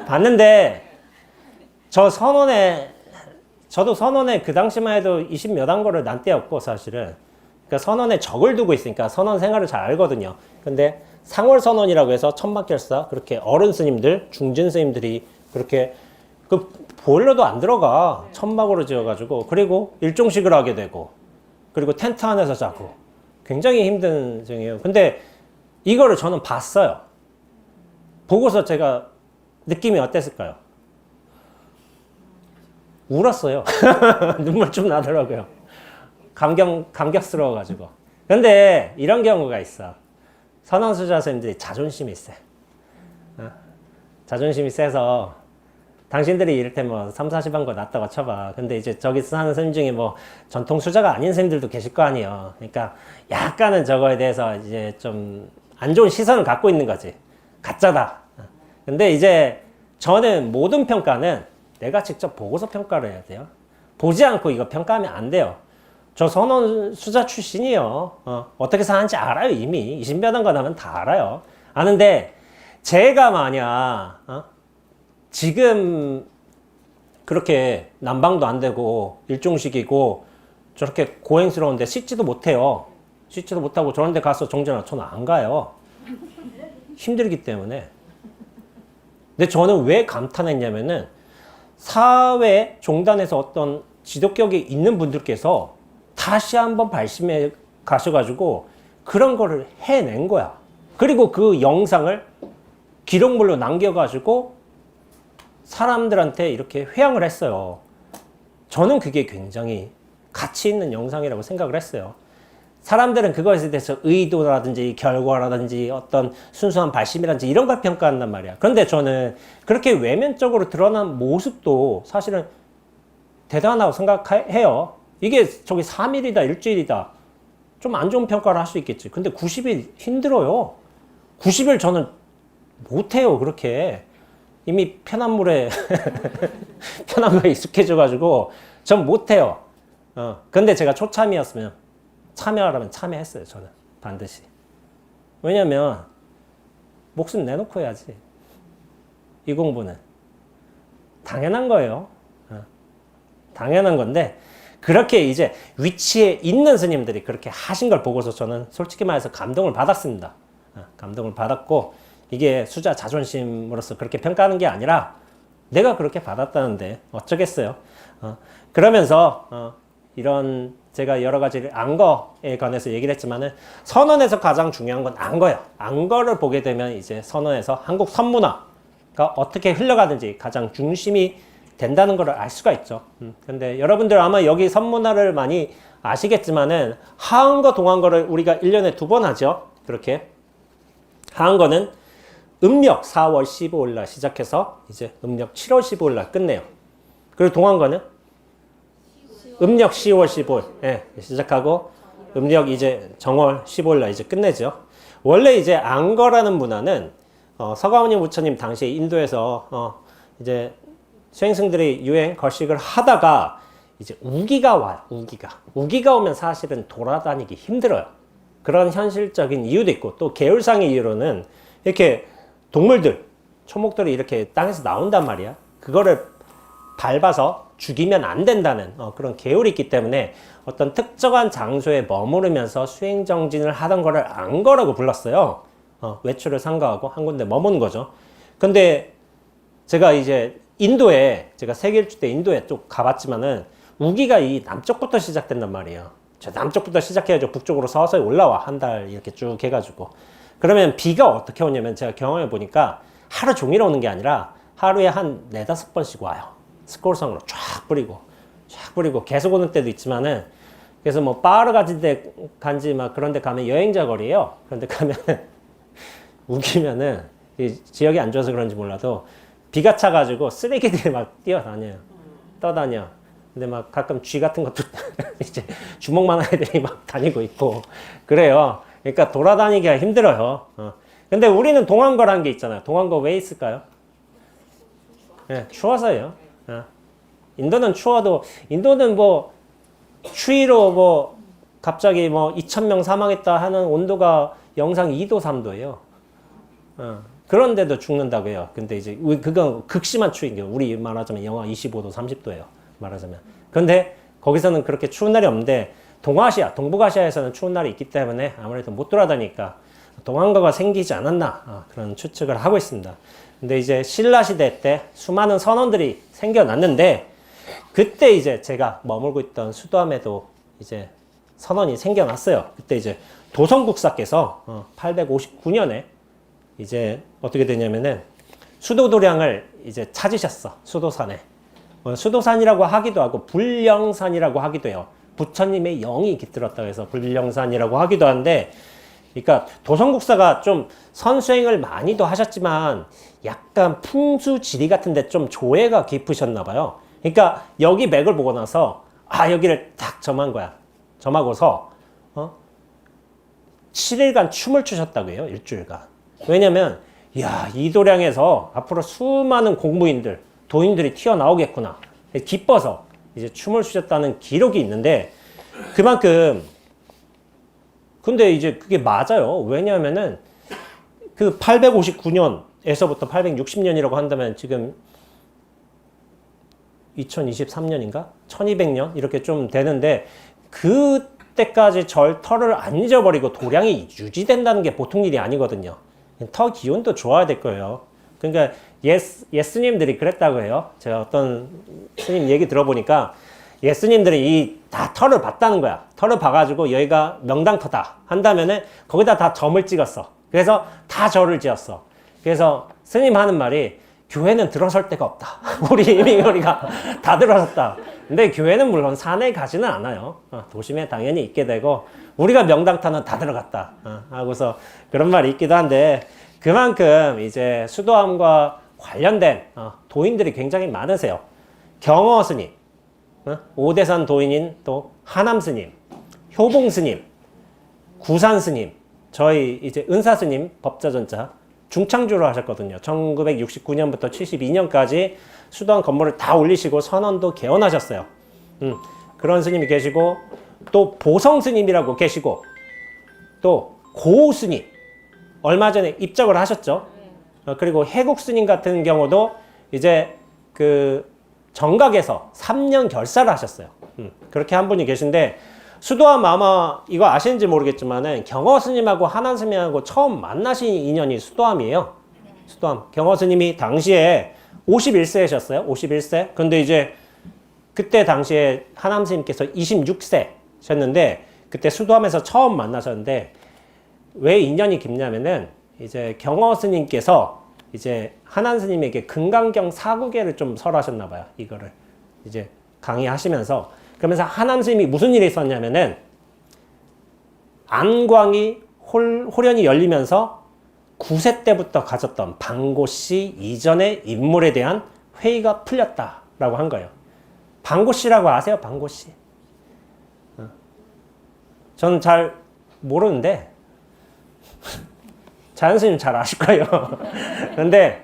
봤는데 저도 선언에 그 당시만 해도 20몇 한 거를 난 때였고, 사실은. 그러니까 선언에 적을 두고 있으니까 선언 생활을 잘 알거든요. 근데 상월선언이라고 해서 천막결사, 그렇게 어른 스님들, 중진 스님들이 그렇게 그 보일러도 안 들어가. 천막으로 지어가지고, 그리고 일종식을 하게 되고, 그리고 텐트 안에서 자고, 굉장히 힘든 중이에요. 근데 이거를 저는 봤어요. 보고서 제가 느낌이 어땠을까요? 울었어요. 눈물 좀 나더라고요. 감격스러워가지고. 근데 이런 경우가 있어. 선언수자 선생님들이 자존심이 세. 자존심이 세서, 당신들이 이를테면 3, 40한 거 낫다고 쳐봐. 근데 이제 저기 사는 선생님 중에 뭐 전통 수자가 아닌 선생님들도 계실 거 아니에요. 그러니까 약간은 저거에 대해서 이제 좀 안 좋은 시선을 갖고 있는 거지. 가짜다. 근데 이제 저는 모든 평가는 내가 직접 보고서 평가를 해야 돼요. 보지 않고 이거 평가하면 안 돼요. 저 선언 수자 출신이에요. 어떻게 사는지 알아요. 이미 20몇 한 거 나면 다 알아요. 아는데 제가 만약 지금 그렇게 난방도 안 되고 일종식이고 저렇게 고행스러운데 씻지도 못해요. 씻지도 못하고 저런 데 가서 정전화 저는 안 가요. 힘들기 때문에. 근데 저는 왜 감탄했냐면은, 사회 종단에서 어떤 지도격이 있는 분들께서 다시 한번 발심해 가셔가지고 그런 거를 해낸 거야. 그리고 그 영상을 기록물로 남겨가지고 사람들한테 이렇게 회양을 했어요. 저는 그게 굉장히 가치 있는 영상이라고 생각을 했어요. 사람들은 그것에 대해서 의도라든지 결과라든지 어떤 순수한 발심이라든지 이런 걸 평가한단 말이야. 그런데 저는 그렇게 외면적으로 드러난 모습도 사실은 대단하다고 생각해요. 이게 저기 3일이다, 일주일이다. 좀 안 좋은 평가를 할 수 있겠지. 근데 90일 힘들어요. 90일 저는 못해요, 그렇게. 이미 편한 물에, 편한 거에 익숙해져가지고, 전 못해요. 근데 제가 초참이었으면, 참여하라면 참여했어요, 저는. 반드시. 왜냐면, 목숨 내놓고 해야지. 이 공부는. 당연한 거예요. 당연한 건데, 그렇게 이제 위치에 있는 스님들이 그렇게 하신 걸 보고서 저는 솔직히 말해서 감동을 받았습니다. 감동을 받았고, 이게 수자 자존심으로서 그렇게 평가하는 게 아니라 내가 그렇게 받았다는데 어쩌겠어요. 그러면서 이런 제가 여러 가지 안거에 관해서 얘기를 했지만은 선언에서 가장 중요한 건 안거예요. 안거를 보게 되면 이제 선언에서 한국 선문화가 어떻게 흘러가는지 가장 중심이 된다는 걸 알 수가 있죠. 근데 여러분들 아마 여기 선문화를 많이 아시겠지만은 하한거 동한거를 우리가 1년에 2번 하죠. 그렇게 하한거는 음력 4월 15일 날 시작해서 이제 음력 7월 15일 날 끝내요. 그리고 동한거는 음력 10월 15일 예, 시작하고 음력 이제 정월 15일 날 이제 끝내죠. 원래 이제 안거라는 문화는 서가모니 부처님 당시에 인도에서 이제 수행승들이 유행 걸식을 하다가 이제 우기가 와요. 우기가 오면 사실은 돌아다니기 힘들어요. 그런 현실적인 이유도 있고 또 계율상의 이유로는 이렇게 동물들, 초목들이 이렇게 땅에서 나온단 말이야. 그거를 밟아서 죽이면 안 된다는 그런 계율이 있기 때문에 어떤 특정한 장소에 머무르면서 수행정진을 하던 거를 안거라고 불렀어요. 외출을 삼가하고 한 군데 머무는 거죠. 근데 제가 이제 인도에, 제가 세계 일주 때 인도에 쭉 가봤지만은 우기가 이 남쪽부터 시작된단 말이에요. 저 남쪽부터 시작해가지고 북쪽으로 서서히 올라와. 한 달 이렇게 쭉 해가지고. 그러면 비가 어떻게 오냐면 제가 경험해 보니까 하루 종일 오는 게 아니라 하루에 한 4-5번씩 와요. 스콜성으로 쫙 뿌리고 계속 오는 때도 있지만은 그래서 뭐 빠르 간지 막 그런 데 가면 여행자 거리예요. 그런데 가면 우기면은 지역이 안 좋아서 그런지 몰라도 비가 차가지고 쓰레기들이 막 뛰어다녀요. 떠다녀. 근데 막 가끔 쥐 같은 것도 이제 주먹만한 애들이 막 다니고 있고 그래요. 그러니까 돌아다니기가 힘들어요. 근데 우리는 동한거라는 게 있잖아요. 동한거 왜 있을까요? 네, 추워서요. 인도는 추워도 인도는 뭐 추위로 뭐 갑자기 뭐 2,000명 사망했다 하는 온도가 영상 2도 3도예요. 그런데도 죽는다고 해요. 근데 이제 그건 극심한 추위인 게 우리 말하자면 영하 25도 30도예요. 말하자면. 그런데 거기서는 그렇게 추운 날이 없는데 동아시아, 동북아시아에서는 추운 날이 있기 때문에 아무래도 못 돌아다니까 동한거가 생기지 않았나 그런 추측을 하고 있습니다. 근데 이제 신라 시대 때 수많은 선원들이 생겨났는데 그때 이제 제가 머물고 있던 수도함에도 이제 선원이 생겨났어요. 그때 이제 도성국사께서 859년에 이제 어떻게 되냐면은 수도도량을 이제 찾으셨어. 수도산에. 수도산이라고 하기도 하고 불령산이라고 하기도 해요. 부처님의 영이 깃들었다고 해서 불령산이라고 하기도 한데, 그러니까 도성국사가 좀 선수행을 많이도 하셨지만 약간 풍수지리 같은데 좀 조예가 깊으셨나 봐요. 그러니까 여기 맥을 보고 나서 여기를 딱 점한 거야. 점하고서 7일간 춤을 추셨다고 해요. 일주일간. 왜냐면 이 도량에서 앞으로 수많은 공부인들, 도인들이 튀어나오겠구나. 기뻐서 이제 춤을 추셨다는 기록이 있는데 그만큼 근데 이제 그게 맞아요. 왜냐하면은 그 859년에서부터 860년이라고 한다면 지금 2023년인가? 1200년? 이렇게 좀 되는데 그때까지 터를 안 잊어버리고 도량이 유지된다는 게 보통 일이 아니거든요. 터 기운도 좋아야 될 거예요. 그러니까 예스님들이 그랬다고 해요. 제가 어떤 스님 얘기 들어보니까 예스님들이 다 터를 봤다는 거야. 터를 봐가지고 여기가 명당터다 한다면은 거기다 다 점을 찍었어. 그래서 다 절을 지었어. 그래서 스님 하는 말이 교회는 들어설 데가 없다. 우리 이미 우리가 다 들어섰다. 근데 교회는 물론 산에 가지는 않아요. 도심에 당연히 있게 되고 우리가 명당타는 다 들어갔다. 하고서 그런 말이 있기도 한데 그만큼 이제 수도암과 관련된 도인들이 굉장히 많으세요. 경어 스님, 오대산 도인인 또 하남 스님, 효봉 스님, 구산 스님, 저희 이제 은사 스님 법자전자 중창주로 하셨거든요. 1969년부터 72년까지 수도원 건물을 다 올리시고 선원도 개원하셨어요. 그런 스님이 계시고 또 보성 스님이라고 계시고 또 고우 스님 얼마 전에 입적을 하셨죠. 그리고 해국 스님 같은 경우도 이제 그 정각에서 3년 결사를 하셨어요. 그렇게 한 분이 계신데 수도암 아마 이거 아시는지 모르겠지만은 경어 스님하고 하남 스님하고 처음 만나신 인연이 수도암이에요. 수도암. 경어 스님이 당시에 51세셨어요. 51세. 근데 이제 그때 당시에 하남 스님께서 26세셨는데 그때 수도암에서 처음 만나셨는데 왜 인연이 깊냐면은 이제 경어 스님께서 이제 하남 스님에게 금강경 사구계를 좀 설하셨나 봐요. 이거를 이제 강의하시면서 그러면서 하남 스님이 무슨 일이 있었냐면은 안광이 홀연히 열리면서 9세 때부터 가졌던 방고씨 이전의 인물에 대한 회의가 풀렸다라고 한 거예요. 방고씨라고 아세요? 방고씨. 저는 잘 모르는데 자연 스님 잘 아실 거예요. 근데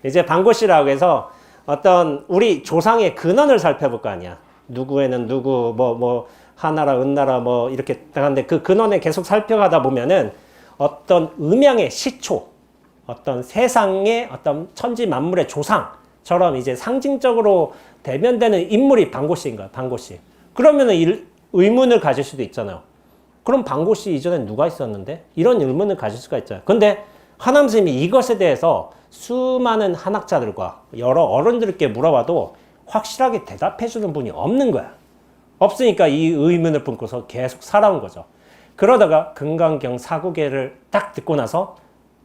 이제 방고씨라고 해서 어떤 우리 조상의 근원을 살펴볼 거 아니야. 누구에는 누구, 하나라, 은나라, 이렇게 하는데 그 근원에 계속 살펴가다 보면은 어떤 음양의 시초, 어떤 세상의 어떤 천지 만물의 조상처럼 이제 상징적으로 대변되는 인물이 방고씨인 거야, 방고씨. 그러면은 의문을 가질 수도 있잖아요. 그럼 방고씨 이전엔 누가 있었는데? 이런 의문을 가질 수가 있잖아요. 근데 하남 스님이 이것에 대해서 수많은 한학자들과 여러 어른들께 물어봐도 확실하게 대답해 주는 분이 없는 거야. 없으니까 이 의문을 품고서 계속 살아온 거죠. 그러다가 금강경 사구계를 딱 듣고 나서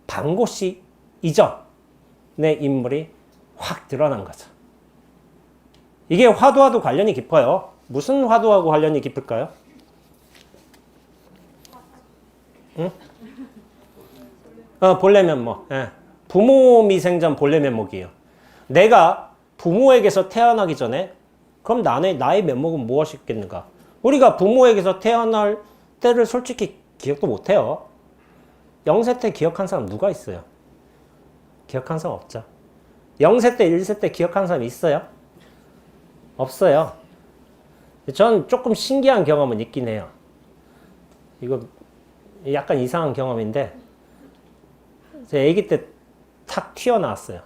방고씨 이전의 인물이 확 드러난 거죠. 이게 화두와도 관련이 깊어요. 무슨 화두하고 관련이 깊을까요? 응? 본래 면목. 예. 부모 미생전 본래 면목이에요. 내가 부모에게서 태어나기 전에 그럼 나의 면목은 무엇이겠는가? 우리가 부모에게서 태어날 때를 솔직히 기억도 못해요. 0세 때 기억한 사람 누가 있어요? 기억한 사람 없죠. 0세 때, 1세 때 기억한 사람 있어요? 없어요. 전 조금 신기한 경험은 있긴 해요. 이거 약간 이상한 경험인데 제 아기 때 탁 튀어나왔어요.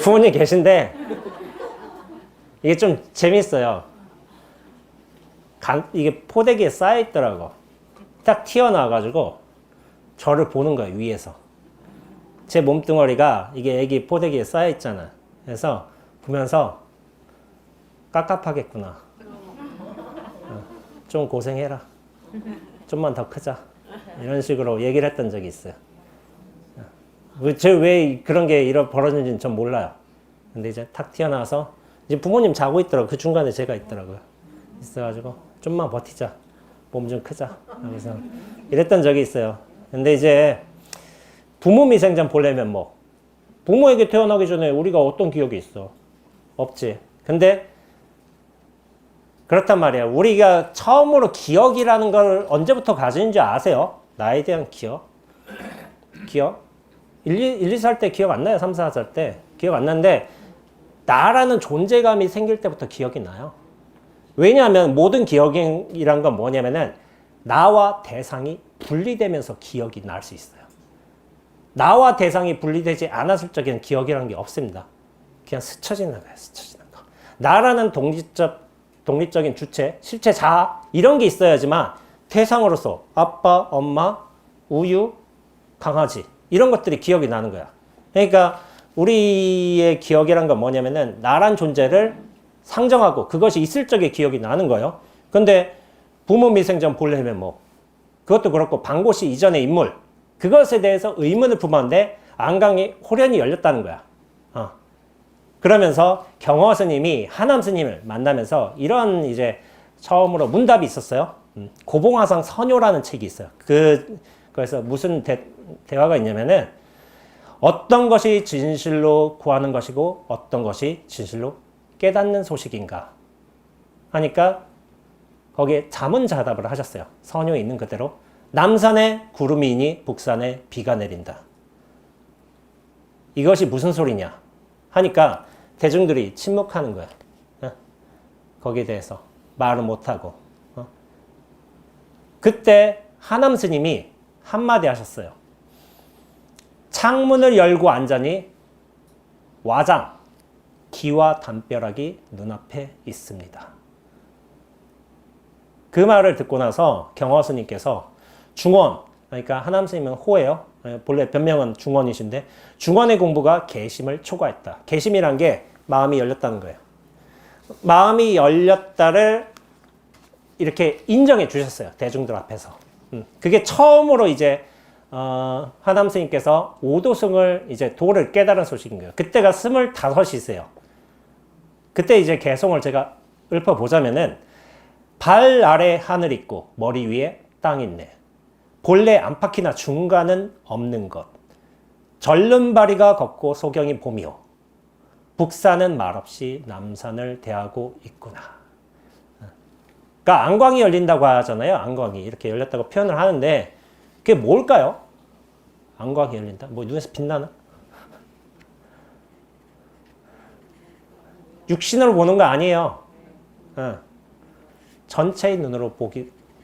부모님 계신데 이게 좀 재밌어요. 이게 포대기에 쌓여있더라고. 딱 튀어나와가지고 저를 보는 거예요, 위에서. 제 몸뚱어리가 이게 애기 포대기에 쌓여있잖아. 그래서 보면서 깝깝하겠구나. 좀 고생해라. 좀만 더 크자. 이런 식으로 얘기를 했던 적이 있어요. 왜 그런 게 벌어지는지는 전 몰라요. 근데 이제 탁 튀어나와서 이제 부모님 자고 있더라고요. 그 중간에 제가 있더라고요. 있어가지고 좀만 버티자. 몸 좀 크자. 그래서 이랬던 적이 있어요. 근데 이제 부모 미생전 본래 면목. 부모에게 태어나기 전에 우리가 어떤 기억이 있어? 없지. 근데 그렇단 말이야. 우리가 처음으로 기억이라는 걸 언제부터 가지는지 아세요? 나에 대한 기억? 기억? 1, 2살 때 기억 안 나요? 3, 4살 때. 기억 안 나는데 나라는 존재감이 생길 때부터 기억이 나요. 왜냐하면 모든 기억이란 건 뭐냐면은 나와 대상이 분리되면서 기억이 날 수 있어요. 나와 대상이 분리되지 않았을 적에는 기억이라는 게 없습니다. 그냥 스쳐지는 거예요. 스쳐지는 거. 나라는 독립적인 주체, 실체, 자아 이런 게 있어야지만 대상으로서 아빠, 엄마, 우유, 강아지 이런 것들이 기억이 나는 거야. 그러니까 우리의 기억이란 건 뭐냐면은 나란 존재를 상정하고 그것이 있을 적에 기억이 나는 거예요. 근데 부모 미생전 본래 면목 그것도 그렇고 방고시 이전의 인물, 그것에 대해서 의문을 품었는데 안강이 호련히 열렸다는 거야. 그러면서 경허 스님이 하남 스님을 만나면서 이런 이제 처음으로 문답이 있었어요. 고봉화상 선효라는 책이 있어요. 그래서 무슨 대화가 있냐면은 어떤 것이 진실로 구하는 것이고 어떤 것이 진실로 깨닫는 소식인가 하니까 거기에 자문자답을 하셨어요. 선효에 있는 그대로 남산에 구름이 있니 북산에 비가 내린다. 이것이 무슨 소리냐 하니까 대중들이 침묵하는 거야. 거기에 대해서 말을 못하고. 그때 하남 스님이 한마디 하셨어요. 창문을 열고 앉자니 와장, 기와 담벼락이 눈앞에 있습니다. 그 말을 듣고 나서 경허 스님께서 중원, 그러니까 하남 스님은 호예요. 본래 변명은 중원이신데 중원의 공부가 개심을 초과했다. 개심이란 게 마음이 열렸다는 거예요. 마음이 열렸다를 이렇게 인정해 주셨어요. 대중들 앞에서. 그게 처음으로 이제 하남 스님께서 오도승을 이제 도를 깨달은 소식인 거예요. 그때가 25이세요. 그때 이제 개송을 제가 읊어보자면은 발 아래 하늘 있고 머리 위에 땅 있네. 본래 안팎이나 중간은 없는 것. 절름발이가 걷고 소경이 봄이요. 북산은 말없이 남산을 대하고 있구나. 그러니까 안광이 열린다고 하잖아요. 안광이 이렇게 열렸다고 표현을 하는데 그게 뭘까요? 안광이 열린다? 뭐 눈에서 빛나나? 육신으로 보는 거 아니에요. 전체의 눈으로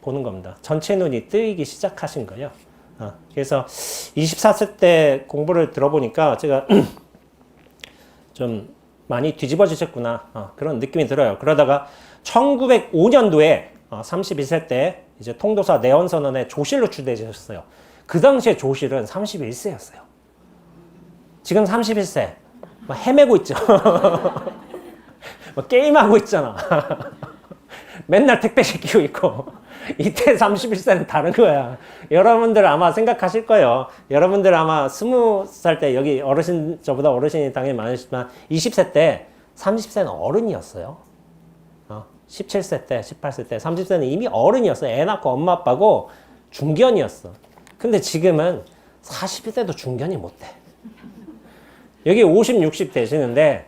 보는 겁니다. 전체 눈이 뜨이기 시작하신 거예요. 그래서 24세 때 공부를 들어보니까 제가 좀 많이 뒤집어지셨구나 그런 느낌이 들어요. 그러다가 1905년도에 31세 때 이제 통도사 내원선언에 조실로 추대하셨어요. 그 당시에 조실은 31세였어요. 지금 31세 막 헤매고 있죠. 막 게임하고 있잖아. 맨날 택배 시키고 있고. 이때 31세는 다른 거야. 여러분들 아마 생각하실 거예요. 여러분들 아마 20살 때 여기 어르신, 저보다 어르신이 당연히 많으시지만 20세 때 30세는 어른이었어요. 17세 때, 18세 때, 30세는 이미 어른이었어요. 애 낳고 엄마 아빠고 중견이었어. 근데 지금은 40세도 중견이 못 돼. 여기 50, 60 되시는데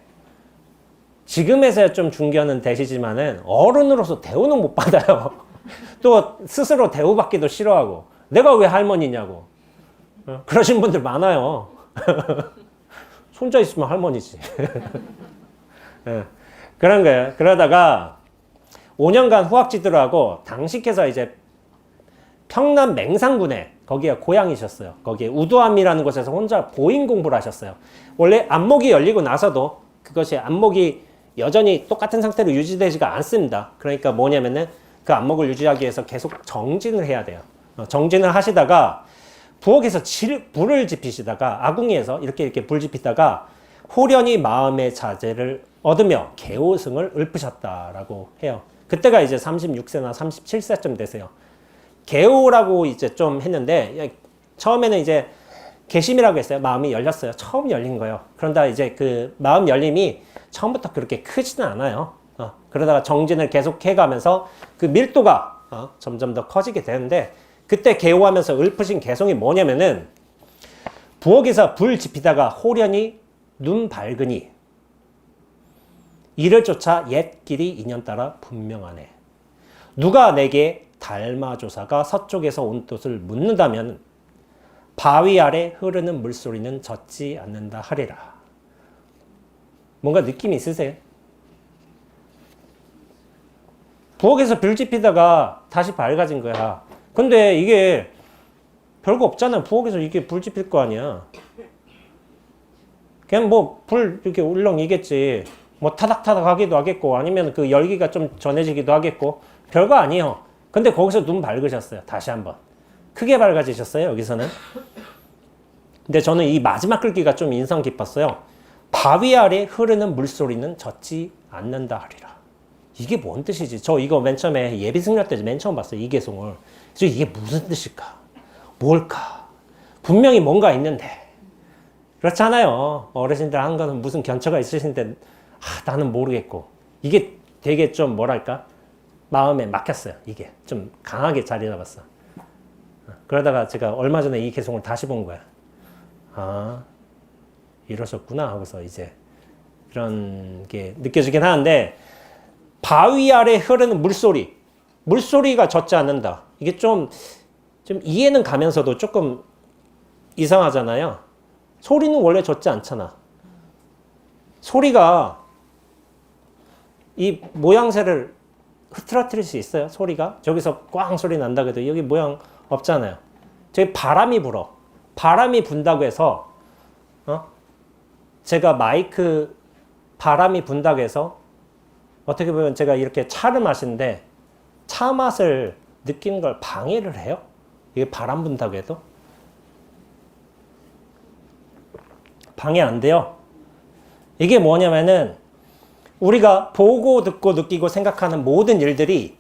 지금에서야 좀 중견은 되시지만은 어른으로서 대우는 못 받아요. 또 스스로 대우받기도 싫어하고 내가 왜 할머니냐고 그러신 분들 많아요. 손자 있으면 할머니지. 그런 거예요. 그러다가 5년간 후학지도를 하고 당시께서 이제 평남 맹산군에 거기에 고향이셨어요. 거기에 우두암이라는 곳에서 혼자 보인 공부를 하셨어요. 원래 안목이 열리고 나서도 그것이 안목이 여전히 똑같은 상태로 유지되지가 않습니다. 그러니까 뭐냐면은 그 안목을 유지하기 위해서 계속 정진을 해야 돼요. 정진을 하시다가 부엌에서 불을 지피시다가 아궁이에서 이렇게 불 지피다가 호련히 마음의 자제를 얻으며 개오승을 읊으셨다라고 해요. 그때가 이제 36세나 37세쯤 되세요. 개오라고 이제 좀 했는데 처음에는 이제 개심이라고 했어요. 마음이 열렸어요. 처음 열린 거예요. 그런다 이제 그 마음 열림이 처음부터 그렇게 크지는 않아요. 그러다가 정진을 계속 해가면서 그 밀도가 점점 더 커지게 되는데 그때 개오하면서 읊으신 개성이 뭐냐면은 부엌에서 불 지피다가 호련히 눈 밝으니 이를 쫓아 옛 길이 인연 따라 분명하네. 누가 내게 달마조사가 서쪽에서 온 뜻을 묻는다면 바위 아래 흐르는 물소리는 젖지 않는다 하리라. 뭔가 느낌이 있으세요? 부엌에서 불 지피다가 다시 밝아진 거야. 근데 이게 별거 없잖아. 부엌에서 이게 불 지필 거 아니야. 그냥 뭐 불 이렇게 울렁이겠지. 뭐 타닥타닥 하기도 하겠고 아니면 그 열기가 좀 전해지기도 하겠고 별거 아니에요. 근데 거기서 눈 밝으셨어요. 다시 한번. 크게 밝아지셨어요. 여기서는. 근데 저는 이 마지막 글귀가 좀 인상 깊었어요. 바위 아래 흐르는 물소리는 젖지 않는다 하리라. 이게 뭔 뜻이지? 저 이거 맨 처음에 예비승려 때 맨 처음 봤어요. 이 개송을. 그래서 이게 무슨 뜻일까? 뭘까? 분명히 뭔가 있는데 그렇잖아요. 어르신들 한 거는 무슨 견처가 있으신데 나는 모르겠고 이게 되게 좀 뭐랄까? 마음에 막혔어요. 이게 좀 강하게 자리 잡았어. 그러다가 제가 얼마 전에 이 개송을 다시 본 거야. 아, 이러셨구나 하고서 이제 그런 게 느껴지긴 하는데 바위 아래 흐르는 물소리가 젖지 않는다. 이게 좀 이해는 가면서도 조금 이상하잖아요. 소리는 원래 젖지 않잖아. 소리가 이 모양새를 흐트러뜨릴 수 있어요? 소리가? 저기서 꽝 소리 난다고 해도 여기 모양 없잖아요. 저기 바람이 불어. 바람이 분다고 해서 제가 마이크 바람이 분다고 해서 어떻게 보면 제가 이렇게 차를 마시는데 차 맛을 느끼는 걸 방해를 해요? 이게 바람 분다고 해도? 방해 안 돼요. 이게 뭐냐면은 우리가 보고 듣고 느끼고 생각하는 모든 일들이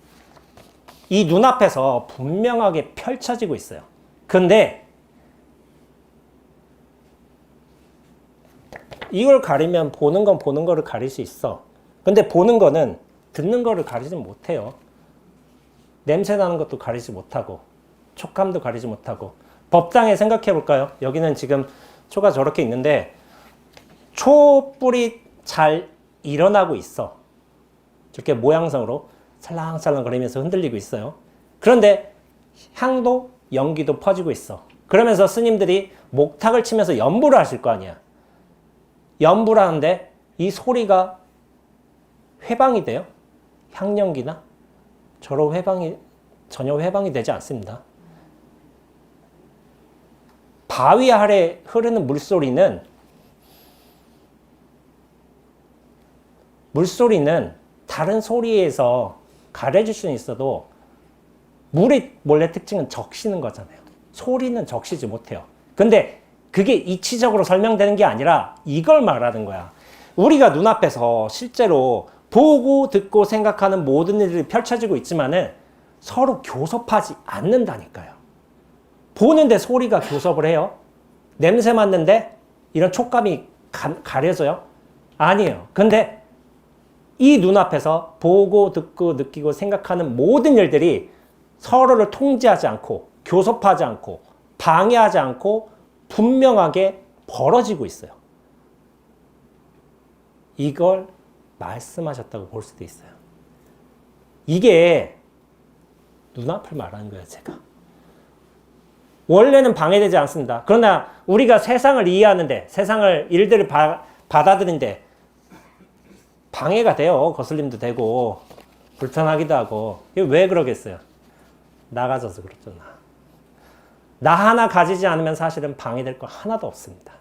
이 눈앞에서 분명하게 펼쳐지고 있어요. 근데 이걸 가리면 보는 건 보는 거를 가릴 수 있어. 근데 보는 거는 듣는 거를 가리지 못해요. 냄새 나는 것도 가리지 못하고 촉감도 가리지 못하고. 법당에 생각해 볼까요? 여기는 지금 초가 저렇게 있는데 촛불이 잘 일어나고 있어. 저렇게 모양성으로 살랑살랑 거리면서 흔들리고 있어요. 그런데 향도 연기도 퍼지고 있어. 그러면서 스님들이 목탁을 치면서 연부를 하실 거 아니야. 연부를 하는데 이 소리가 회방이 돼요? 향연기나? 전혀 회방이 되지 않습니다. 바위 아래 흐르는 물소리는 다른 소리에서 가려질 수는 있어도 물의 원래 특징은 적시는 거잖아요. 소리는 적시지 못해요. 근데 그게 이치적으로 설명되는 게 아니라 이걸 말하는 거야. 우리가 눈앞에서 실제로 보고 듣고 생각하는 모든 일들이 펼쳐지고 있지만은 서로 교섭하지 않는다니까요. 보는데 소리가 교섭을 해요? 냄새 맡는데 이런 촉감이 가려져요? 아니에요. 근데 이 눈앞에서 보고 듣고 느끼고 생각하는 모든 일들이 서로를 통제하지 않고 교섭하지 않고 방해하지 않고 분명하게 벌어지고 있어요. 이걸 말씀하셨다고 볼 수도 있어요. 이게 눈앞을 말하는 거예요, 제가. 원래는 방해되지 않습니다. 그러나 우리가 세상을 이해하는데, 세상을 일들을 받아들이는데 방해가 돼요. 거슬림도 되고 불편하기도 하고. 이게 왜 그러겠어요? 나가져서 그렇잖아. 나 하나 가지지 않으면 사실은 방해될 거 하나도 없습니다.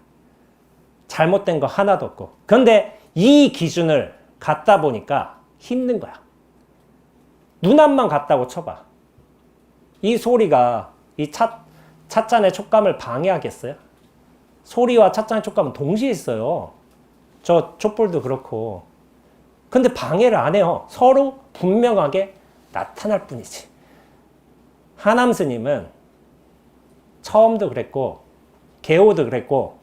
잘못된 거 하나도 없고. 그런데 이 기준을 갖다 보니까 힘든 거야. 눈앞만 갖다고 쳐봐. 이 소리가 이 찻잔의 촉감을 방해하겠어요? 소리와 찻잔의 촉감은 동시에 있어요. 저 촛불도 그렇고. 근데 방해를 안 해요. 서로 분명하게 나타날 뿐이지. 하남 스님은 처음도 그랬고 개호도 그랬고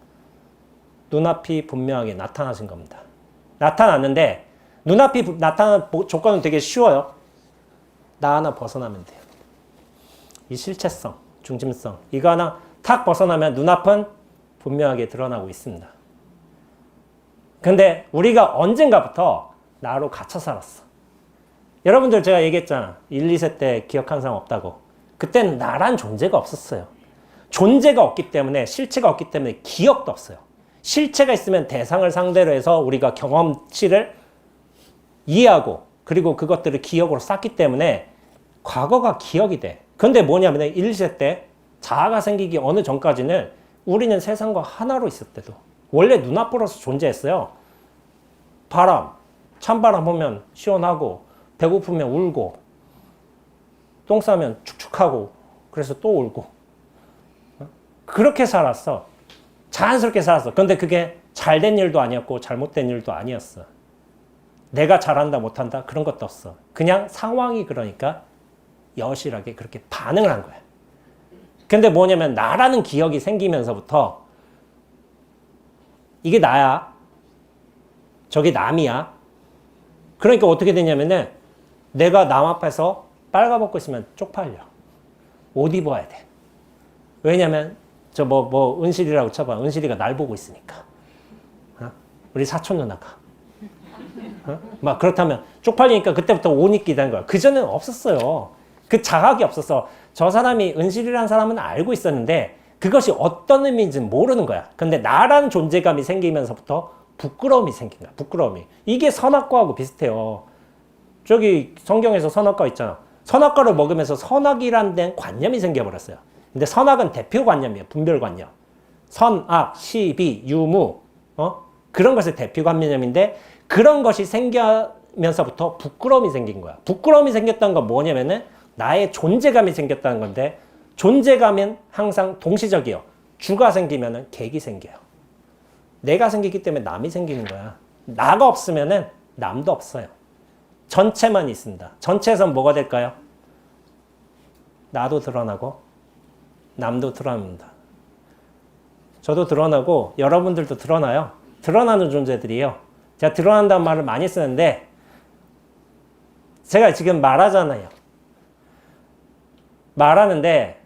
눈앞이 분명하게 나타나신 겁니다. 나타났는데 눈앞이 나타나는 조건은 되게 쉬워요. 나 하나 벗어나면 돼요. 이 실체성, 중심성 이거 하나 탁 벗어나면 눈앞은 분명하게 드러나고 있습니다. 근데 우리가 언젠가부터 나로 갇혀 살았어. 여러분들 제가 얘기했잖아. 1, 2세 때 기억한 사람 없다고. 그때는 나란 존재가 없었어요. 존재가 없기 때문에 실체가 없기 때문에 기억도 없어요. 실체가 있으면 대상을 상대로 해서 우리가 경험치를 이해하고 그리고 그것들을 기억으로 쌓기 때문에 과거가 기억이 돼. 근데 뭐냐면 1, 2세 때 자아가 생기기 어느 전까지는 우리는 세상과 하나로 있었대도 원래 눈앞으로서 존재했어요. 바람, 찬바람 보면 시원하고 배고프면 울고 똥 싸면 축축하고 그래서 또 울고 그렇게 살았어. 자연스럽게 살았어. 근데 그게 잘된 일도 아니었고 잘못된 일도 아니었어. 내가 잘한다 못한다 그런 것도 없어. 그냥 상황이 그러니까 여실하게 그렇게 반응을 한 거야. 근데 뭐냐면 나라는 기억이 생기면서부터 이게 나야. 저게 남이야. 그러니까 어떻게 되냐면은 내가 남 앞에서 빨가벗고 있으면 쪽팔려. 옷 입어야 돼. 왜냐면 저 은실이라고 쳐봐. 은실이가 날 보고 있으니까. 어? 우리 사촌 누나가. 어? 막 그렇다면 쪽팔리니까 그때부터 옷 입게 된 거야. 그전에는 없었어요. 그 자각이 없었어. 저 사람이 은실이라는 사람은 알고 있었는데 그것이 어떤 의미인지는 모르는 거야. 근데 나라는 존재감이 생기면서부터 부끄러움이 생긴 거야. 부끄러움이. 이게 선악과하고 비슷해요. 저기 성경에서 선악과 있잖아. 선악과를 먹으면서 선악이란 된 관념이 생겨버렸어요. 근데 선악은 대표관념이에요. 분별관념. 선악, 시비, 유무 그런 것의 대표관념인데 그런 것이 생기면서부터 부끄러움이 생긴 거야. 부끄러움이 생겼다는 건 뭐냐면은 나의 존재감이 생겼다는 건데 존재감은 항상 동시적이에요. 주가 생기면은 객이 생겨요. 내가 생기기 때문에 남이 생기는 거야. 나가 없으면은 남도 없어요. 전체만 있습니다. 전체에선 뭐가 될까요? 나도 드러나고 남도 드러납니다. 저도 드러나고 여러분들도 드러나요. 드러나는 존재들이에요. 제가 드러난다는 말을 많이 쓰는데 제가 지금 말하잖아요. 말하는데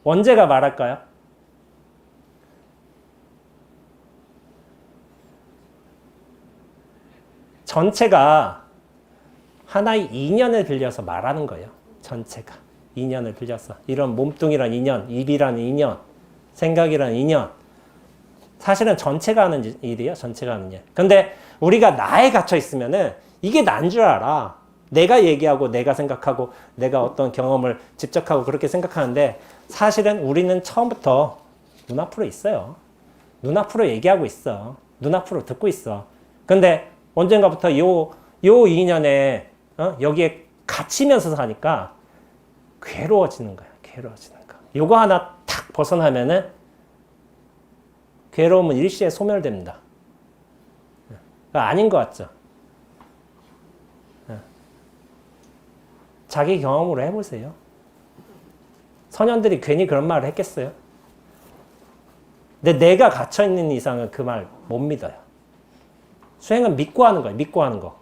언제가 말할까요? 전체가 하나의 인연을 빌려서 말하는 거예요. 전체가. 인연을 빌려서. 이런 몸뚱이란 인연, 입이라는 인연, 생각이라는 인연. 사실은 전체가 하는 일이에요. 전체가 하는 일. 근데 우리가 나에 갇혀 있으면은 이게 난 줄 알아. 내가 얘기하고 내가 생각하고 내가 어떤 경험을 집적하고 그렇게 생각하는데 사실은 우리는 처음부터 눈앞으로 있어요. 눈앞으로 얘기하고 있어. 눈앞으로 듣고 있어. 근데 언젠가부터 요 인연에 여기에 갇히면서 사니까 괴로워지는 거야. 괴로워지는 거. 요거 하나 탁 벗어나면은 괴로움은 일시에 소멸됩니다. 아닌 것 같죠? 자기 경험으로 해보세요. 선현들이 괜히 그런 말을 했겠어요? 근데 내가 갇혀있는 이상은 그 말 못 믿어요. 수행은 믿고 하는 거예요. 믿고 하는 거.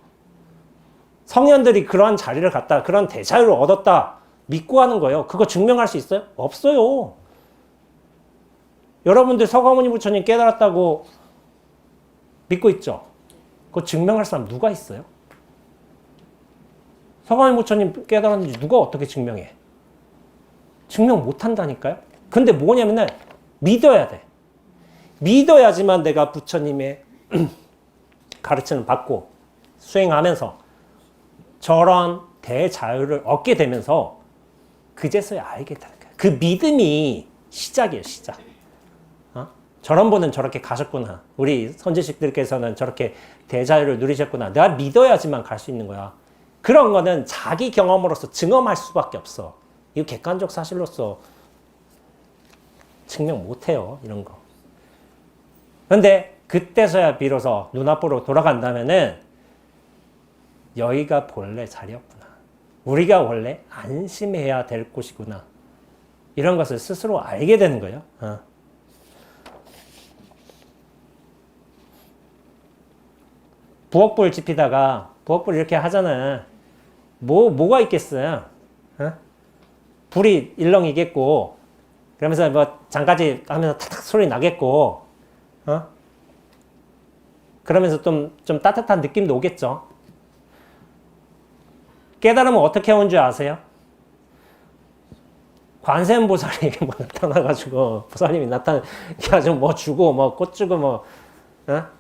성현들이 그러한 자리를 갖다 그런 대자유를 얻었다. 믿고 하는 거예요. 그거 증명할 수 있어요? 없어요. 여러분들 서가모니 부처님 깨달았다고 믿고 있죠? 그거 증명할 사람 누가 있어요? 서가모니 부처님 깨달았는지 누가 어떻게 증명해? 증명 못 한다니까요? 근데 뭐냐면은 믿어야 돼. 믿어야지만 내가 부처님의 가르침을 받고 수행하면서 저런 대자유를 얻게 되면서 그제서야 알게 되는 거예요. 그 믿음이 시작이에요, 시작. 저런 분은 저렇게 가셨구나. 우리 선지식들께서는 저렇게 대자유를 누리셨구나. 내가 믿어야지만 갈 수 있는 거야. 그런 거는 자기 경험으로서 증험할 수밖에 없어. 이거 객관적 사실로서 증명 못해요, 이런 거. 그런데 그때서야 비로소 눈앞으로 돌아간다면은 여기가 본래 자리였구나. 우리가 원래 안심해야 될 곳이구나. 이런 것을 스스로 알게 되는 거예요. 부엌불 지피다가 부엌불 이렇게 하잖아. 뭐가 있겠어요? 불이 일렁이겠고, 그러면서 뭐 장까지 하면서 탁탁 소리 나겠고, 그러면서 좀 따뜻한 느낌도 오겠죠. 깨달으면 어떻게 온 줄 아세요? 관세음보살이 뭐 나타나가지고, 보살님이 나타나가지고 뭐 주고, 뭐 꽃 주고, 뭐,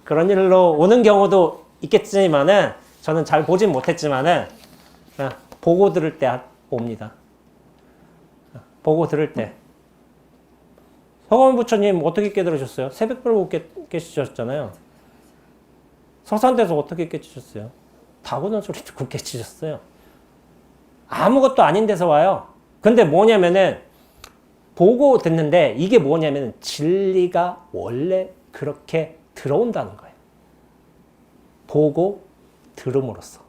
그런 일로 오는 경우도 있겠지만은, 저는 잘 보진 못했지만은, 보고 들을 때 옵니다. 보고 들을 때. 서가모니 부처님 어떻게 깨달으셨어요? 새벽별 보고 깨치셨잖아요. 서산대에서 어떻게 깨치셨어요? 다구는 소리 듣고 깨치셨어요. 아무것도 아닌 데서 와요. 근데 뭐냐면은 보고 듣는데 이게 뭐냐면은 진리가 원래 그렇게 들어온다는 거예요. 보고 들음으로써.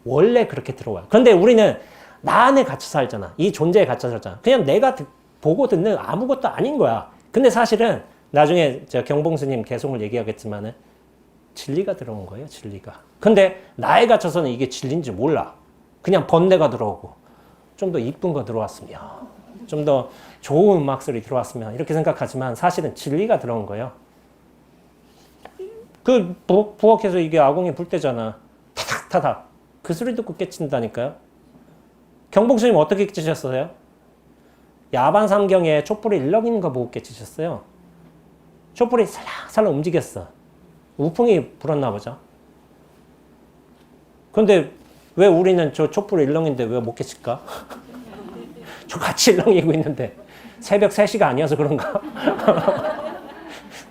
원래 그렇게 들어와요. 그런데 우리는 나 안에 갇혀 살잖아. 이 존재에 갇혀 살잖아. 그냥 내가 보고 듣는 아무것도 아닌 거야. 근데 사실은 나중에 저 경봉스님 개송을 얘기하겠지만은 진리가 들어온 거예요. 진리가. 근데 나에 갇혀서는 이게 진리인지 몰라. 그냥 번뇌가 들어오고 좀 더 이쁜 거 들어왔으면, 좀 더 좋은 음악 소리 들어왔으면 이렇게 생각하지만 사실은 진리가 들어온 거예요. 그 부엌에서 이게 아궁이 불 때잖아. 타닥타닥. 그 소리 듣고 깨친다니까요. 경봉스님 어떻게 깨치셨어요? 야반 삼경에 촛불이 일렁이는 거 보고 깨치셨어요. 촛불이 살랑살랑 움직였어. 우풍이 불었나 보죠. 근데 왜 우리는 저 촛불이 일렁이는데 왜 못 깨칠까? 저 같이 일렁이고 있는데 새벽 3시가 아니어서 그런가?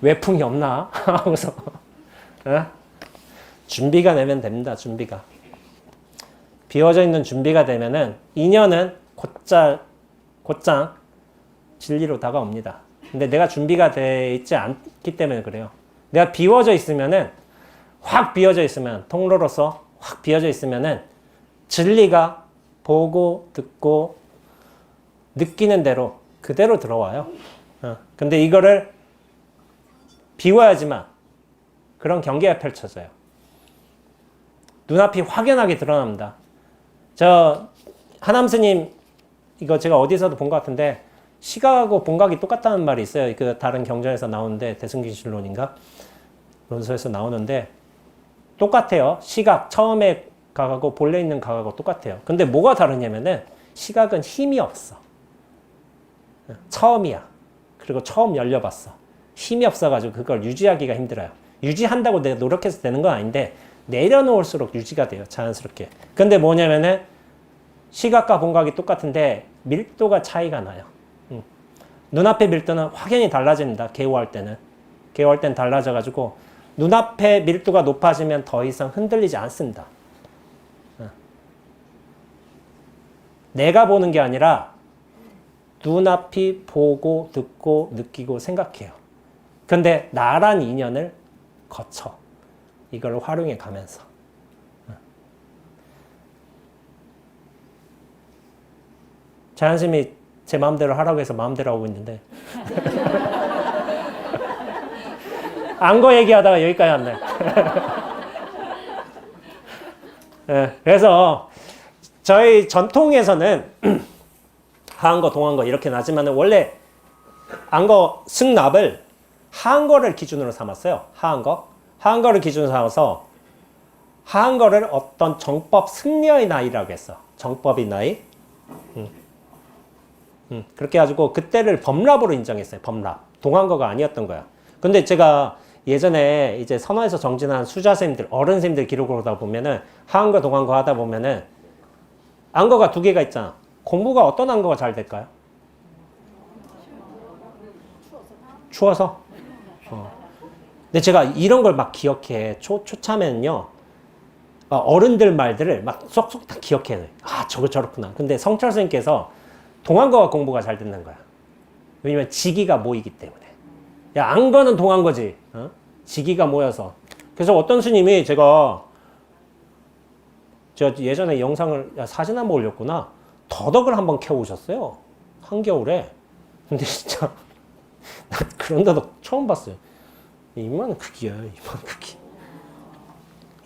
외풍이 없나? 하고서 준비가 되면 됩니다. 준비가. 비워져 있는 준비가 되면은 인연은 곧장 진리로 다가옵니다. 근데 내가 준비가 돼 있지 않기 때문에 그래요. 내가 비워져 있으면은, 확 비워져 있으면, 통로로서 확 비워져 있으면은 진리가 보고 듣고 느끼는 대로 그대로 들어와요. 근데 이거를 비워야지만 그런 경계가 펼쳐져요. 눈앞이 확연하게 드러납니다. 저 하남스님 이거 제가 어디서도 본 것 같은데 시각하고 본각이 똑같다는 말이 있어요. 그 다른 경전에서 나오는데 대승기실론인가論소에서 나오는데 똑같아요. 시각 처음에 각하고 본래 있는 각하고 똑같아요. 근데 뭐가 다르냐면은 시각은 힘이 없어. 처음이야. 그리고 처음 열려봤어. 힘이 없어가지고 그걸 유지하기가 힘들어요. 유지한다고 내가 노력해서 되는 건 아닌데 내려놓을수록 유지가 돼요. 자연스럽게. 근데 뭐냐면은 시각과 본각이 똑같은데 밀도가 차이가 나요. 눈앞의 밀도는 확연히 달라집니다. 개호할 때는. 개호할 때는 달라져가지고 눈앞의 밀도가 높아지면 더 이상 흔들리지 않습니다. 내가 보는 게 아니라 눈앞이 보고 듣고 느끼고 생각해요. 근데 나란 인연을 거쳐. 이걸 활용해 가면서. 자연스님이 제 마음대로 하라고 해서 마음대로 하고 있는데 안거 얘기하다가 여기까지 왔네. 네, 그래서 저희 전통에서는 하한거, 동한거 이렇게 나지만 원래 안거 승납을 하한거를 기준으로 삼았어요. 하한거를 기준으로 삼아서 하한거를 어떤 정법 승려의 나이라고 했어. 정법의 나이. 그렇게 해가지고 그때를 범랍으로 인정했어요. 범랍. 동한거가 아니었던 거야. 근데 제가 예전에 이제 선화에서 정진한 수자쌤들, 어른쌤들 기록을 하다 보면은 하한거, 동한거 하다 보면은 안거가 2개가 있잖아. 공부가 어떤 안거가 잘 될까요? 추워서? 근데 제가 이런 걸 막 기억해. 초참에는요, 어른들 말들을 막 쏙쏙 다 기억해. 아, 저거 저렇구나. 근데 성철 선생님께서 동한거가 공부가 잘 된다는 거야. 왜냐면 지기가 모이기 때문에. 야, 안거는 동한거지. 지기가 모여서. 그래서 어떤 스님이 저 예전에 영상을, 야, 사진 한번 올렸구나. 더덕을 한번 캐오셨어요. 한겨울에. 근데 진짜, 나 그런 더덕 처음 봤어요. 이만 크기야, 이만 크기.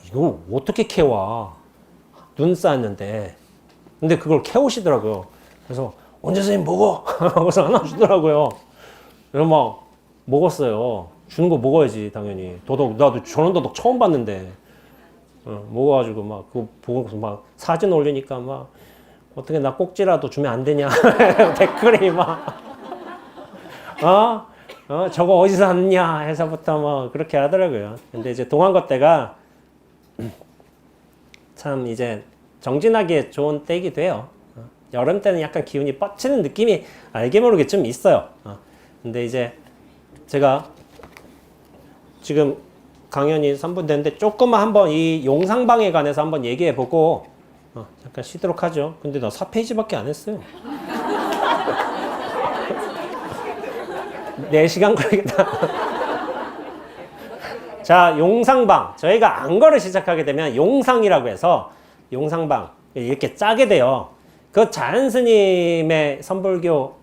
이거 어떻게 캐와? 눈 쌓였는데. 근데 그걸 캐오시더라고요. 그래서, 언제 선생님 먹어? 하고서 하나 주더라고요. 그래서 막 먹었어요. 주는 거 먹어야지, 당연히. 더덕, 나도 저런 더덕 처음 봤는데. 먹어가지고 막 그거 보고서 막 사진 올리니까 막 어떻게 나 꼭지라도 주면 안 되냐 댓글이 막 저거 어디서 샀냐 해서부터 뭐 그렇게 하더라고요. 근데 이제 동한거 때가 참 이제 정진하기에 좋은 때이기도 해요. 여름 때는 약간 기운이 뻗치는 느낌이 알게 모르게 좀 있어요. 근데 이제 제가 지금 강연이 3분 됐는데 조금만 한번 이 용상방에 관해서 한번 얘기해 보고 잠깐 쉬도록 하죠. 근데 나 4페이지밖에 안 했어요. 4시간 걸리겠다. 자, 용상방. 저희가 안거를 시작하게 되면 용상이라고 해서 용상방 이렇게 짜게 돼요. 그 자연 스님의 선불교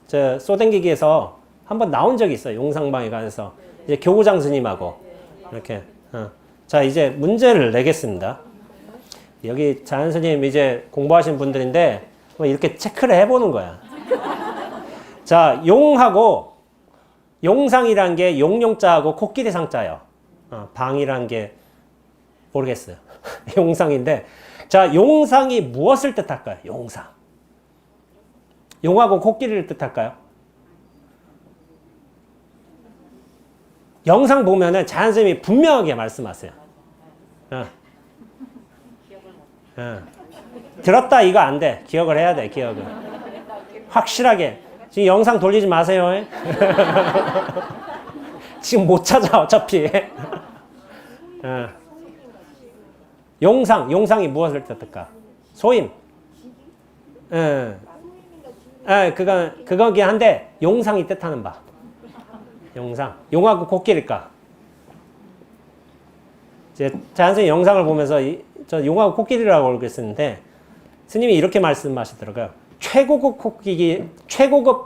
저 쏘댕기기에서 한번 나온 적이 있어요. 용상방에 관해서 이제 교구장 스님하고 이렇게. 자, 이제 문제를 내겠습니다. 여기 자연 스님 이제 공부하신 분들인데 뭐 이렇게 체크를 해보는 거야. 자, 용하고 용상이란 게 용용자하고 코끼리 상자예요. 방이란 게 모르겠어요. 용상인데, 자, 용상이 무엇을 뜻할까요? 용상. 용하고 코끼리를 뜻할까요? 영상 보면은 자연 스님이 분명하게 말씀하세요. 들었다 이거 안 돼. 기억을 해야 돼. 기억을. 확실하게. 지금 영상 돌리지 마세요. 지금 못 찾아 어차피. 용상이 무엇을 뜻할까? 소임. 그거긴 한데 용상이 뜻하는 바. 용상. 용하고 코끼리일까? 이제 자연스러운 영상을 보면서 저 용하고 코끼리라고 알고 있었는데 스님이 이렇게 말씀하시더라고요. 최고급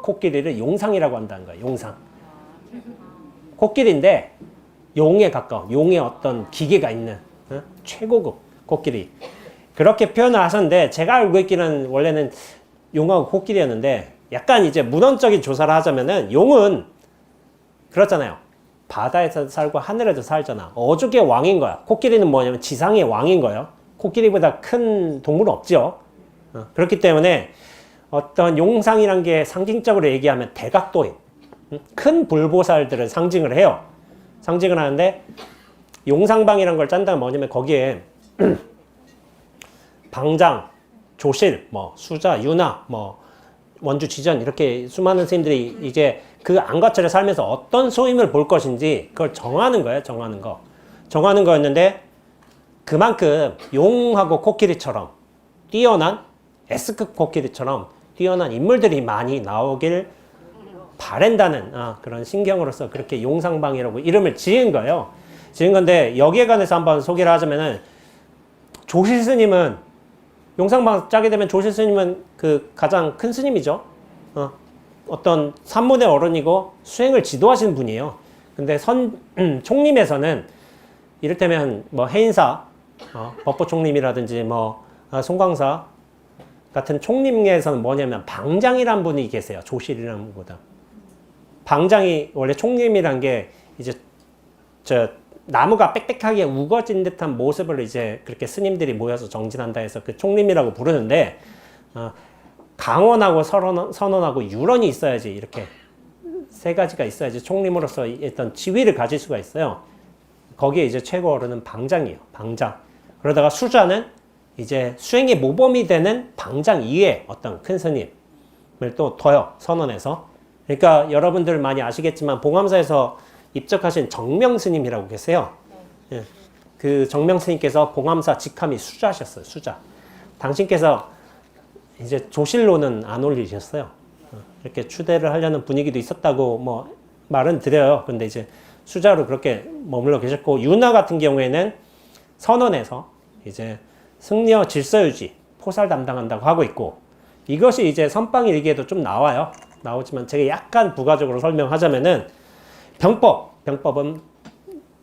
코끼리를 용상이라고 한다는 거예요. 용상. 코끼리인데 용에 가까워. 용의 어떤 기계가 있는 최고급 코끼리. 그렇게 표현을 하셨는데 제가 알고 있기는 원래는 용하고 코끼리였는데 약간 이제 문헌적인 조사를 하자면은 용은 그렇잖아요. 바다에서 살고 하늘에서 살잖아. 어족의 왕인 거야. 코끼리는 뭐냐면 지상의 왕인 거예요. 코끼리보다 큰 동물은 없죠. 그렇기 때문에 어떤 용상이란 게 상징적으로 얘기하면 대각도인 큰 불보살들을 상징을 해요. 상징을 하는데 용상방이란 걸 짠다면 뭐냐면 거기에 방장, 조실, 뭐 수자, 유나, 뭐 원주, 지전 이렇게 수많은 스님들이 이제 그 안과처를 살면서 어떤 소임을 볼 것인지 그걸 정하는 거예요. 정하는 거였는데 그만큼 용하고 코끼리처럼 뛰어난 S급 코끼리처럼 뛰어난 인물들이 많이 나오길 바란다는 그런 신경으로서 그렇게 용상방이라고 이름을 지은 거예요. 지은 건데 여기에 관해서 한번 소개를 하자면은 조실 스님은 용상방 짜게 되면 조실 스님은 그 가장 큰 스님이죠. 어떤 산문의 어른이고 수행을 지도하시는 분이에요. 근데 총림에서는 이를테면 뭐 해인사, 법보 총림이라든지 뭐 송광사 같은 총림에서는 뭐냐면 방장이란 분이 계세요. 조실이라는 분보다. 방장이 원래 총림이란 게 이제 저 나무가 빽빽하게 우거진 듯한 모습을 이제 그렇게 스님들이 모여서 정진한다 해서 그 총림이라고 부르는데 강원하고 선원하고 유런이 있어야지 이렇게 세 가지가 있어야지 총림으로서 어떤 지위를 가질 수가 있어요. 거기에 이제 최고 어른은 방장이에요. 방장. 그러다가 수자는 이제 수행의 모범이 되는 방장 이외에 어떤 큰 스님을 또 둬요. 선언해서. 그러니까 여러분들 많이 아시겠지만 봉암사에서 입적하신 정명스님이라고 계세요. 예. 그 정명스님께서 봉암사 직함이 수자셨어요. 수자. 당신께서 이제 조실로는 안 올리셨어요. 이렇게 추대를 하려는 분위기도 있었다고 뭐 말은 드려요. 근데 이제 수자로 그렇게 머물러 계셨고 유나 같은 경우에는 선언에서 이제 승려 질서유지 포살 담당한다고 하고 있고 이것이 이제 선방일기에도 좀 나와요. 나오지만 제가 약간 부가적으로 설명하자면은 병법은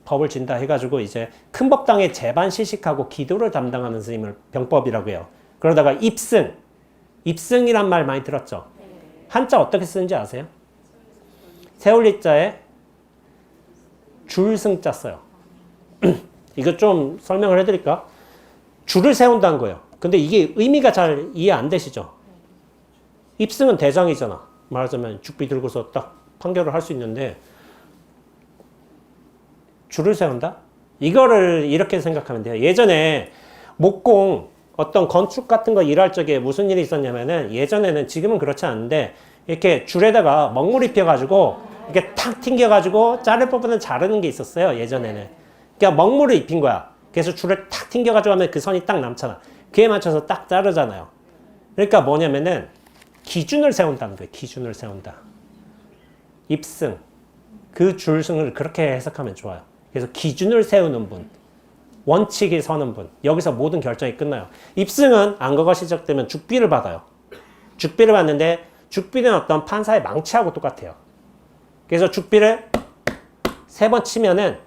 법을 진다 해가지고 이제 큰 법당의 재반 시식하고 기도를 담당하는 스님을 병법이라고 해요. 그러다가 입승이란 말 많이 들었죠? 한자 어떻게 쓰는지 아세요? 세울리자에 줄승자 써요. 이거 좀 설명을 해드릴까? 줄을 세운다는 거예요. 근데 이게 의미가 잘 이해 안 되시죠? 입승은 대장이잖아. 말하자면 죽비 들고서 딱 판결을 할 수 있는데 줄을 세운다? 이거를 이렇게 생각하면 돼요. 예전에 목공 어떤 건축 같은 거 일할 적에 무슨 일이 있었냐면은 예전에는 지금은 그렇지 않은데 이렇게 줄에다가 먹물 입혀가지고 이렇게 탁 튕겨가지고 자를 부분을 자르는 게 있었어요. 예전에는. 그러니까 먹물을 입힌 거야. 그래서 줄을 탁 튕겨가지고 하면 그 선이 딱 남잖아. 그에 맞춰서 딱 자르잖아요. 그러니까 뭐냐면은 기준을 세운다는 거예요. 기준을 세운다. 입승. 그 줄승을 그렇게 해석하면 좋아요. 그래서 기준을 세우는 분. 원칙이 서는 분. 여기서 모든 결정이 끝나요. 입승은 안거가 시작되면 죽비를 받아요. 죽비를 받는데 죽비는 어떤 판사의 망치하고 똑같아요. 그래서 죽비를 3번 치면은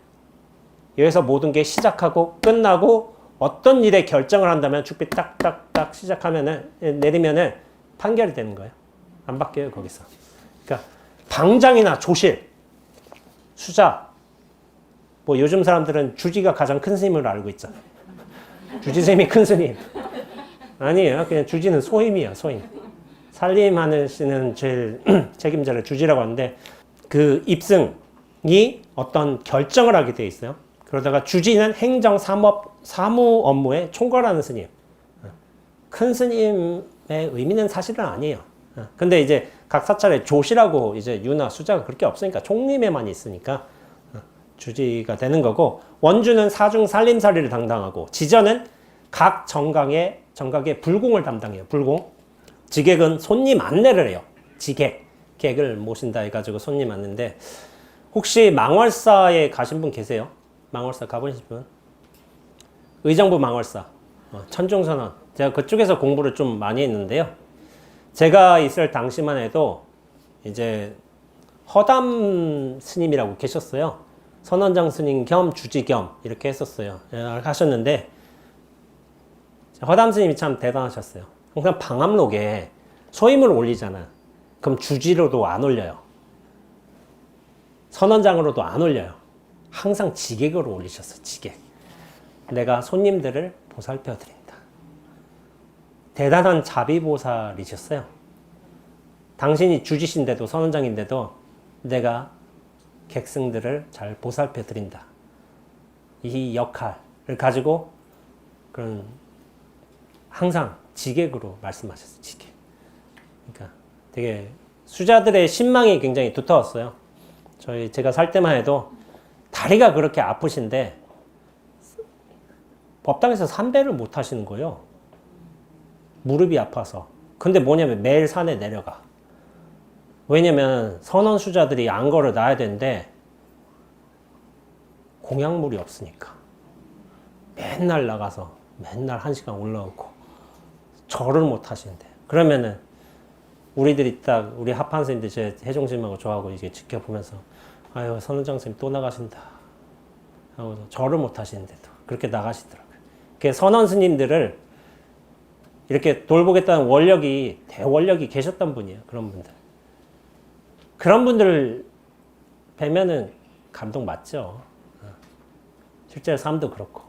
여기서 모든 게 시작하고 끝나고 어떤 일에 결정을 한다면 죽비 딱딱딱 시작하면은 내리면은 판결이 되는 거예요. 안 바뀌어요, 거기서. 그러니까 방장이나 조실, 수자, 뭐 요즘 사람들은 주지가 가장 큰 스님으로 알고 있잖아요. 주지스님이 큰 스님. 아니에요. 그냥 주지는 소임이야, 소임. 살림하는 씨는 제일 책임자를 주지라고 하는데 그 입승이 어떤 결정을 하게 돼 있어요. 그러다가 주지는 행정 사무 업무에 총괄하는 스님. 큰 스님의 의미는 사실은 아니에요. 근데 이제 각 사찰에 조시라고 이제 유나 수자가 그렇게 없으니까 총림에만 있으니까 주지가 되는 거고, 원주는 사중 살림살이를 담당하고, 지전은 각 정각의 불공을 담당해요. 불공. 지객은 손님 안내를 해요. 지객. 객을 모신다 해가지고 손님 안내인데, 혹시 망월사에 가신 분 계세요? 망월사 가보신 분? 의정부 망월사. 천중선언. 제가 그쪽에서 공부를 좀 많이 했는데요. 제가 있을 당시만 해도 이제 허담 스님이라고 계셨어요. 선원장 스님 겸 주지 겸 이렇게 했었어요. 하셨는데 허담 스님이 참 대단하셨어요. 항상 방암록에 소임을 올리잖아. 그럼 주지로도 안 올려요. 선원장으로도 안 올려요. 항상 지객으로 올리셨어요. 지객. 내가 손님들을 보살펴 드린다. 대단한 자비보살이셨어요. 당신이 주지신데도 선원장인데도 내가 객승들을 잘 보살펴 드린다. 이 역할을 가지고 그런 항상 지객으로 말씀하셨어요. 지객. 그러니까 되게 수자들의 신망이 굉장히 두터웠어요. 제가 살 때만 해도 다리가 그렇게 아프신데 법당에서 삼배를 못 하시는 거예요. 무릎이 아파서. 근데 뭐냐면 매일 산에 내려가. 왜냐면 선원 수자들이 안거를 놔야 되는데 공약물이 없으니까 맨날 나가서 맨날 1시간 올라오고 절을 못 하시는데, 그러면은 우리들이 딱 우리 합판 스님들 제 해종심하고 저하고 이게 지켜보면서 아유 선원장 스님 또 나가신다 하고 절을 못 하시는데도 그렇게 나가시더라고요. 그 선원 스님들을 이렇게 돌보겠다는 대원력이 계셨던 분이에요. 그런 분들. 그런 분들을 뵈면은 감동 맞죠. 실제 삶도 그렇고.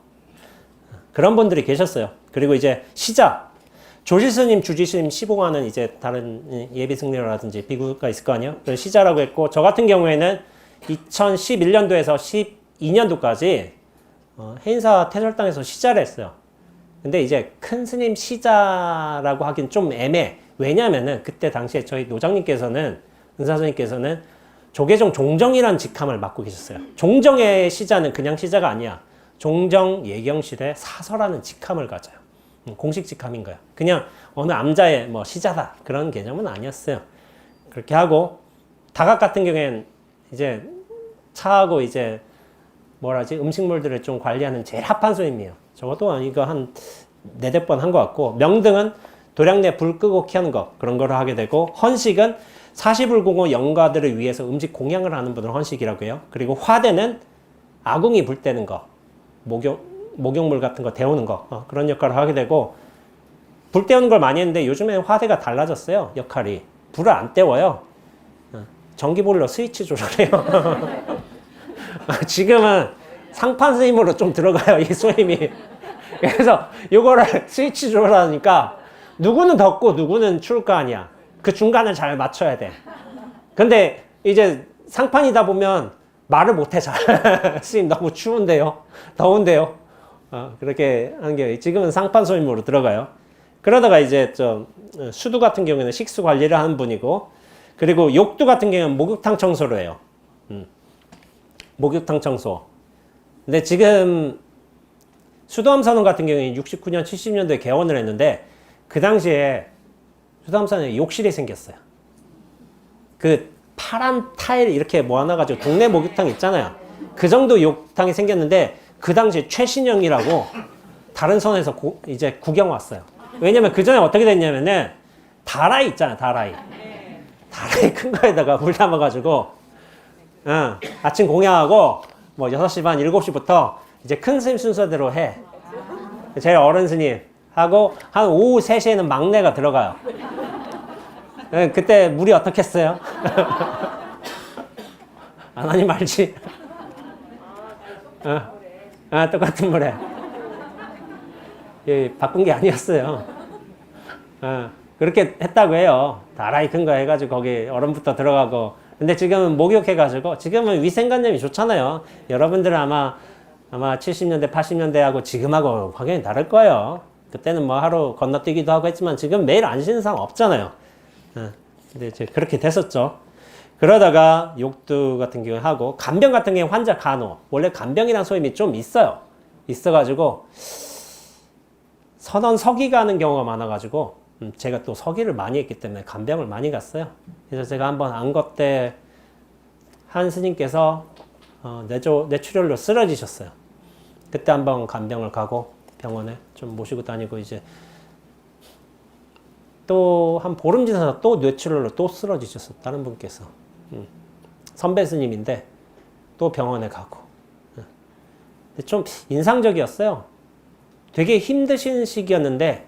그런 분들이 계셨어요. 그리고 이제 시자. 조실스님, 주지스님 시봉하는 이제 다른 예비승려라든지 비구가 있을 거 아니에요? 그래서 시자라고 했고, 저 같은 경우에는 2011년도에서 12년도까지 해인사 태설당에서 시자를 했어요. 근데 이제 큰 스님 시자라고 하긴 좀 애매해. 왜냐면은 그때 당시에 저희 노장님께서는 은사스님께서는 조계종 종정이라는 직함을 맡고 계셨어요. 종정의 시자는 그냥 시자가 아니야. 종정 예경실의 사서라는 직함을 가져요. 공식 직함인 거야. 그냥 어느 암자의 뭐 시자다 그런 개념은 아니었어요. 그렇게 하고 다각 같은 경우에는 이제 차하고 이제 뭐라지 음식물들을 좀 관리하는 제일 합한 스님이에요. 적어도 이거 한 4-5번 한 것 같고, 명등은 도량내 불 끄고 키우는 거 그런 거를 하게 되고, 헌식은 사시불공호 영가들을 위해서 음식 공양을 하는 분을 헌식이라고 해요. 그리고 화대는 아궁이 불 때는 거, 목욕물 같은 거 데우는 거 그런 역할을 하게 되고, 불 때우는 걸 많이 했는데 요즘에는 화대가 달라졌어요. 역할이. 불을 안 때워요. 전기보일러 스위치 조절해요. 지금은 상판 스님으로 좀 들어가요. 이 소임이. 그래서 이거를 스위치 조절하니까 누구는 덥고 누구는 추울 거 아니야. 그 중간을 잘 맞춰야 돼. 근데 이제 상판이다 보면 말을 못해 잘. 스님 너무 추운데요. 더운데요. 그렇게 하는 게 지금은 상판 소임으로 들어가요. 그러다가 이제 수두 같은 경우에는 식수 관리를 하는 분이고, 그리고 욕두 같은 경우는 목욕탕 청소를 해요. 목욕탕 청소. 근데 지금 수도암선원 같은 경우에는 69년, 70년도에 개원을 했는데 그 당시에 수도암선원에 욕실이 생겼어요. 그 파란 타일 이렇게 모아놔가지고 동네 목욕탕 있잖아요. 그 정도 욕탕이 생겼는데 그 당시에 최신형이라고 다른 선에서 이제 구경 왔어요. 왜냐면 그 전에 어떻게 됐냐면은 다라이 있잖아요, 다라이. 다라이 큰 거에다가 물 담아가지고, 아침 공양하고, 뭐 6시 반, 7시부터 이제 큰 스님 순서대로 해. 제일 어른 스님 하고, 한 오후 3시에는 막내가 들어가요. 그때 물이 어떻겠어요? 안 하니 말지. 똑같은 물에. 예, 바꾼 게 아니었어요. 그렇게 했다고 해요. 다라이 큰 거 해가지고 거기 얼음부터 들어가고. 근데 지금은 목욕해가지고, 지금은 위생관념이 좋잖아요. 여러분들은 아마 70년대, 80년대하고 지금하고 확연히 다를 거예요. 그때는 뭐 하루 건너뛰기도 하고 했지만 지금 매일 안 쉬는 사람 없잖아요. 근데 이제 그렇게 됐었죠. 그러다가 욕두 같은 경우에 하고, 간병 같은 경우에 환자 간호. 원래 간병이라는 소임이 좀 있어요. 있어가지고, 선원 서기가 하는 경우가 많아가지고, 제가 또 서기를 많이 했기 때문에 간병을 많이 갔어요. 그래서 제가 한번 안거 때 한 스님께서 뇌출혈로 쓰러지셨어요. 그때 한번 간병을 가고 병원에 좀 모시고 다니고, 이제 또 한 보름 지나서 또 뇌출혈로 또 쓰러지셨어요. 다른 분께서. 선배 스님인데 또 병원에 가고. 근데 좀 인상적이었어요. 되게 힘드신 시기였는데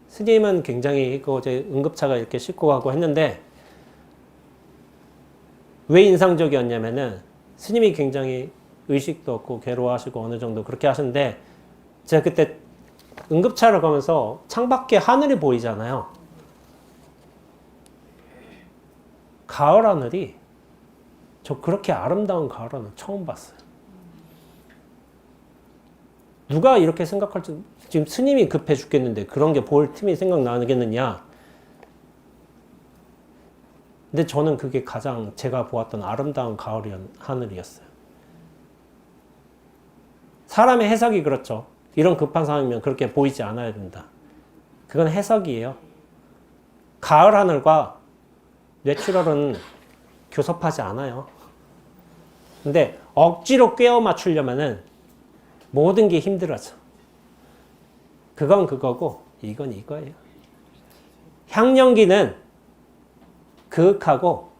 스님은 굉장히 이제 응급차가 이렇게 싣고 가고 했는데, 왜 인상적이었냐면은 스님이 굉장히 의식도 없고 괴로워하시고 어느 정도 그렇게 하셨는데, 제가 그때 응급차를 가면서 창밖에 하늘이 보이잖아요. 가을 하늘이, 저 그렇게 아름다운 가을 하늘 처음 봤어요. 누가 이렇게 생각할지, 지금 스님이 급해 죽겠는데 그런 게 볼 틈이 생각나겠느냐. 근데 저는 그게 가장 제가 보았던 아름다운 가을 하늘이었어요. 사람의 해석이 그렇죠. 이런 급한 상황이면 그렇게 보이지 않아야 된다. 그건 해석이에요. 가을 하늘과 뇌출혈은 교섭하지 않아요. 근데 억지로 꿰어 맞추려면은 모든 게 힘들어져. 그건 그거고 이건 이거예요. 향연기는 그윽하고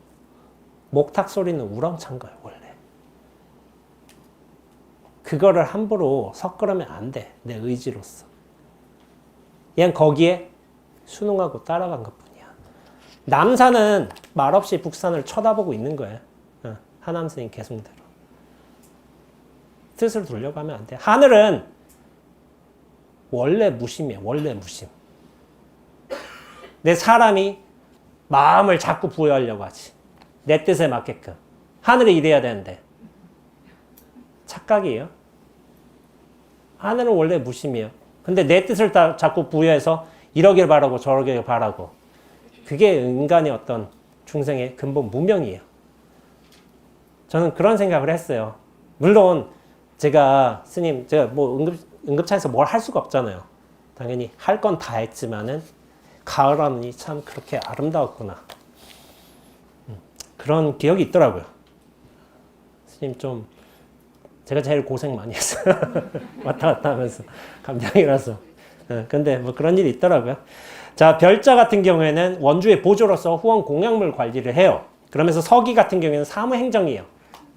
목탁 소리는 우렁찬 거예요, 원래. 그거를 함부로 섞으면 안 돼, 내 의지로서. 그냥 거기에 순응하고 따라간 것뿐이야. 남산은 말없이 북산을 쳐다보고 있는 거예요. 하남 스님 개성대로. 뜻을 돌려가면 안 돼. 하늘은 원래 무심이에요. 원래 무심. 내 사람이 마음을 자꾸 부여하려고 하지. 내 뜻에 맞게끔. 하늘이 이래야 되는데. 착각이에요. 하늘은 원래 무심이에요. 근데 내 뜻을 자꾸 부여해서 이러길 바라고 저러길 바라고. 그게 인간의 어떤 중생의 근본 무명이에요. 저는 그런 생각을 했어요. 물론 제가 스님, 제가 뭐 응급차에서 뭘 할 수가 없잖아요. 당연히 할 건 다 했지만은 가을 하늘이 참 그렇게 아름다웠구나. 그런 기억이 있더라고요. 스님 좀 제가 제일 고생 많이 했어요. 왔다 갔다 하면서 감정이라서. 근데 뭐 그런 일이 있더라고요. 자, 별자 같은 경우에는 원주의 보조로서 후원 공약물 관리를 해요. 그러면서 서기 같은 경우에는 사무행정이에요.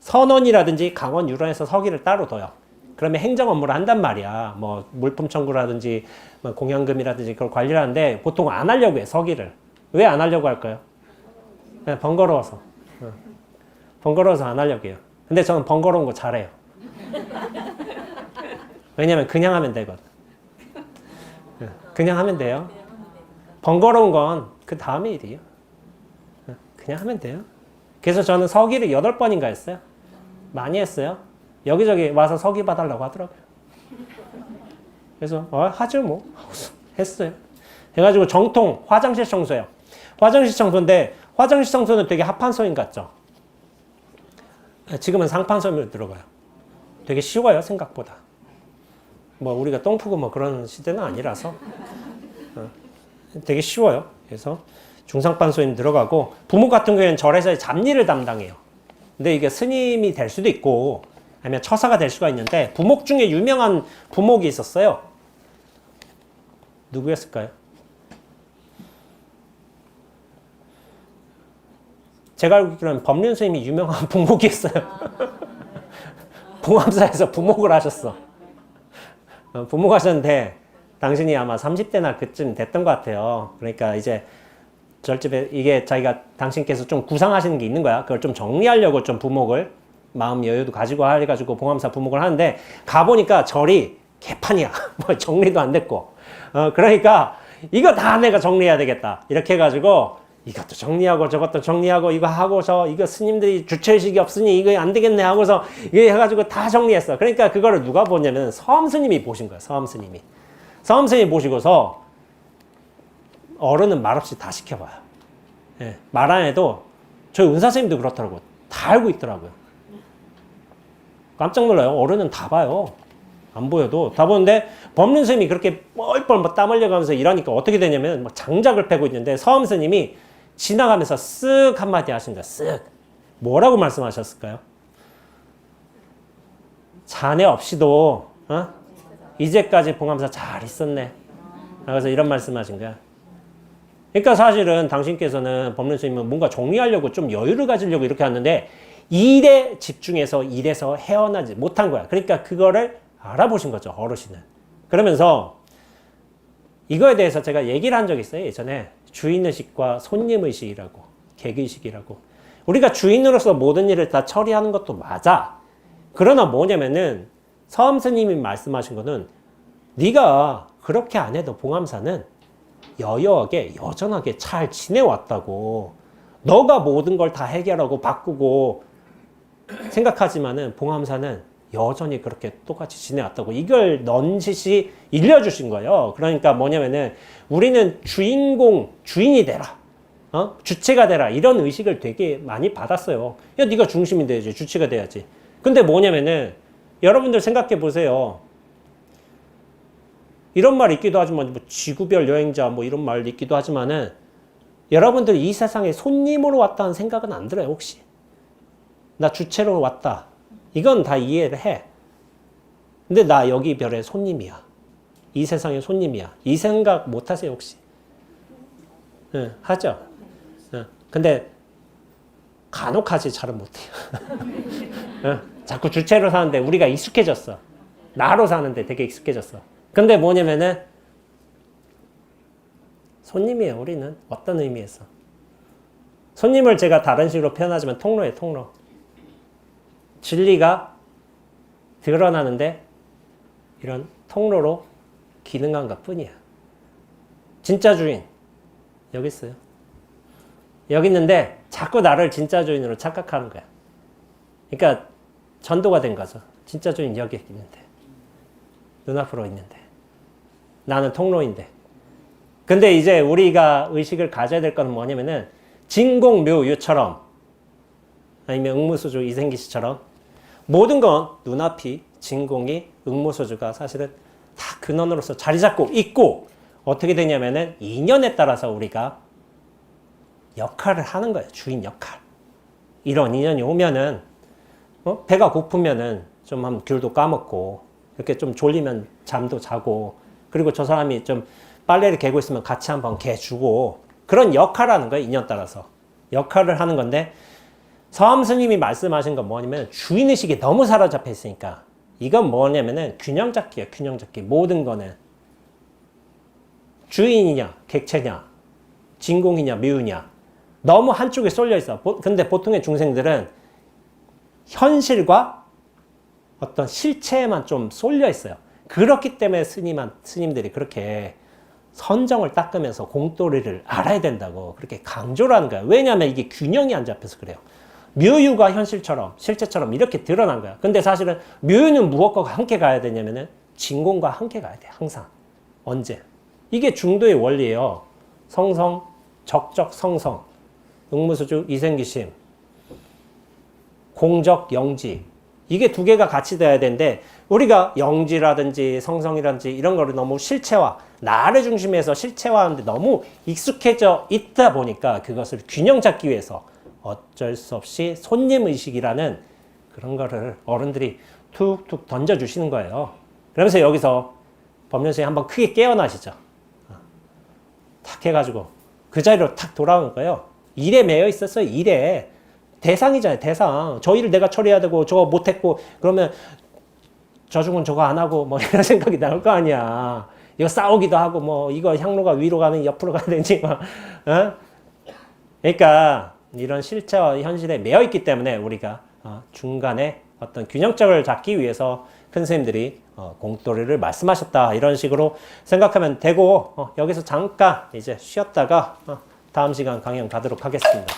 선원이라든지 강원 유런에서 서기를 따로 둬요. 그러면 행정 업무를 한단 말이야. 뭐 물품 청구라든지 뭐 공연금이라든지 그걸 관리를 하는데 보통 안 하려고 해, 서기를. 왜 안 하려고 할까요? 번거로워서. 번거로워서 안 하려고 해요. 근데 저는 번거로운 거 잘해요. 왜냐면 그냥 하면 되거든. 그냥 하면 돼요. 번거로운 건 그 다음의 일이에요. 그냥 하면 돼요. 그래서 저는 서기를 8번인가 했어요. 많이 했어요. 여기저기 와서 서기 봐달라고 하더라고요. 그래서 하죠 뭐. 했어요. 해가지고 정통 화장실 청소예요. 화장실 청소인데 화장실 청소는 되게 하판소임 같죠. 지금은 상판소임으로 들어가요. 되게 쉬워요, 생각보다. 뭐 우리가 똥 푸고 뭐 그런 시대는 아니라서 되게 쉬워요. 그래서 중상판소임 들어가고, 부모 같은 경우에는 절에서 잡일을 담당해요. 근데 이게 스님이 될 수도 있고 아니면 처사가 될 수가 있는데 부목 중에 유명한 부목이 있었어요. 누구였을까요? 제가 알기로는 법륜 스님이 유명한 부목이었어요. 봉암사에서 부목을 하셨어. 부목 하셨는데 당신이 아마 30대나 그쯤 됐던 것 같아요. 그러니까 이제 절집에 이게 자기가 당신께서 좀 구상하시는 게 있는 거야. 그걸 좀 정리하려고 좀 부목을 마음 여유도 가지고 해가지고 봉암사 부목을 하는데 가보니까 절이 개판이야. 뭐 정리도 안 됐고. 그러니까 이거 다 내가 정리해야 되겠다. 이렇게 해가지고 이것도 정리하고 저것도 정리하고 이거 하고서 이거 스님들이 주체의식이 없으니 이거 안 되겠네 하고서 이거 해가지고 다 정리했어. 그러니까 그거를 누가 보냐면 서엄스님이 보신 거야. 서엄스님이. 서엄스님이 보시고서 어른은 말없이 다 시켜봐요. 예, 말 안 해도 저희 은사스님도 그렇더라고요. 다 알고 있더라고요. 깜짝 놀라요. 어른은 다 봐요. 안 보여도 다 보는데 법륜 스님이 그렇게 뻘뻘 땀 흘려가면서 일하니까 어떻게 되냐면 막 장작을 패고 있는데 서엄 스님이 지나가면서 쓱 한마디 하신다. 쓱. 뭐라고 말씀하셨을까요? 자네 없이도 이제까지 봉암사 잘 있었네. 그래서 이런 말씀하신 거야. 그러니까 사실은 당신께서는 법륜 스님은 뭔가 정리하려고 좀 여유를 가지려고 이렇게 하는데 일에 집중해서 일에서 헤어나지 못한 거야. 그러니까 그거를 알아보신 거죠, 어르신은. 그러면서 이거에 대해서 제가 얘기를 한 적이 있어요. 예전에 주인의식과 손님의식이라고, 객의식이라고. 우리가 주인으로서 모든 일을 다 처리하는 것도 맞아. 그러나 뭐냐면은 서엄 스님이 말씀하신 거는 네가 그렇게 안 해도 봉암사는 여여하게 여전하게 잘 지내왔다고. 너가 모든 걸 다 해결하고 바꾸고 생각하지만은 봉암사는 여전히 그렇게 똑같이 지내왔다고. 이걸 넌지시 일려주신 거예요. 그러니까 뭐냐면은 우리는 주인이 되라. 주체가 되라. 이런 의식을 되게 많이 받았어요. 야, 네가 중심이 돼야지. 주체가 돼야지. 근데 뭐냐면은 여러분들 생각해 보세요. 이런 말 있기도 하지만 뭐 지구별 여행자 뭐 이런 말 있기도 하지만은 여러분들 이 세상에 손님으로 왔다는 생각은 안 들어요, 혹시? 나 주체로 왔다. 이건 다 이해를 해. 근데 나 여기 별의 손님이야. 이 세상의 손님이야. 이 생각 못 하세요, 혹시? 응, 하죠? 응. 근데 간혹 하지 잘은 못해요. 응. 자꾸 주체로 사는데 우리가 익숙해졌어. 나로 사는데 되게 익숙해졌어. 근데 뭐냐면은 손님이에요, 우리는. 어떤 의미에서. 손님을 제가 다른 식으로 표현하지만 통로예요, 통로. 진리가 드러나는데 이런 통로로 기능한 것 뿐이야. 진짜 주인 여기 있어요. 여기 있는데 자꾸 나를 진짜 주인으로 착각하는 거야. 그러니까 전도가 된 거죠. 진짜 주인 여기 있는데, 눈앞으로 있는데, 나는 통로인데. 근데 이제 우리가 의식을 가져야 될 건 뭐냐면은 진공묘유처럼 아니면 응무소주 이생기씨처럼 모든 건 눈앞이 진공이 응무소주가 사실은 다 근원으로서 자리 잡고 있고 어떻게 되냐면은 인연에 따라서 우리가 역할을 하는 거예요. 주인 역할. 이런 인연이 오면은 배가 고프면은 좀 한번 귤도 까먹고 이렇게 좀 졸리면 잠도 자고 그리고 저 사람이 좀 빨래를 개고 있으면 같이 한번 개주고 그런 역할을 하는 거예요. 인연 따라서. 역할을 하는 건데 서엄 스님이 말씀하신 건 뭐냐면 주인의식이 너무 사로잡혀 있으니까 이건 뭐냐면은 균형 잡기예요. 균형 잡기. 모든 거는 주인이냐 객체냐 진공이냐 묘유냐 너무 한쪽에 쏠려 있어. 근데 보통의 중생들은 현실과 어떤 실체에만 좀 쏠려 있어요. 그렇기 때문에 스님들이 그렇게 선정을 닦으면서 공도리를 알아야 된다고 그렇게 강조를 하는 거야. 왜냐하면 이게 균형이 안 잡혀서 그래요. 묘유가 현실처럼 실체처럼 이렇게 드러난 거야. 근데 사실은 묘유는 무엇과 함께 가야 되냐면은 진공과 함께 가야 돼. 항상. 언제? 이게 중도의 원리예요. 성성, 적적, 성성, 응무수주, 이생기심, 공적, 영지. 이게 두 개가 같이 돼야 되는데 우리가 영지라든지 성성이라든지 이런 거를 너무 실체화, 나를 중심에서 실체화하는데 너무 익숙해져 있다 보니까 그것을 균형 잡기 위해서 어쩔 수 없이 손님의식이라는 그런 거를 어른들이 툭툭 던져주시는 거예요. 그러면서 여기서 법륜스님 한번 크게 깨어나시죠. 탁 해가지고 그 자리로 탁 돌아오는 거예요. 일에 매여 있었어요. 일에. 대상이잖아요. 대상. 저 일을 내가 처리해야 되고 저거 못했고 그러면 저 중은 저거 안 하고 뭐 이런 생각이 나올 거 아니야. 이거 싸우기도 하고 뭐 이거 향로가 위로 가면 옆으로 가야 되지 뭐. 어? 그러니까 이런 실체와 현실에 매여 있기 때문에 우리가 중간에 어떤 균형점을 잡기 위해서 큰 스님들이 공돌이를 말씀하셨다 이런 식으로 생각하면 되고 여기서 잠깐 이제 쉬었다가 다음 시간 강연 가도록 하겠습니다.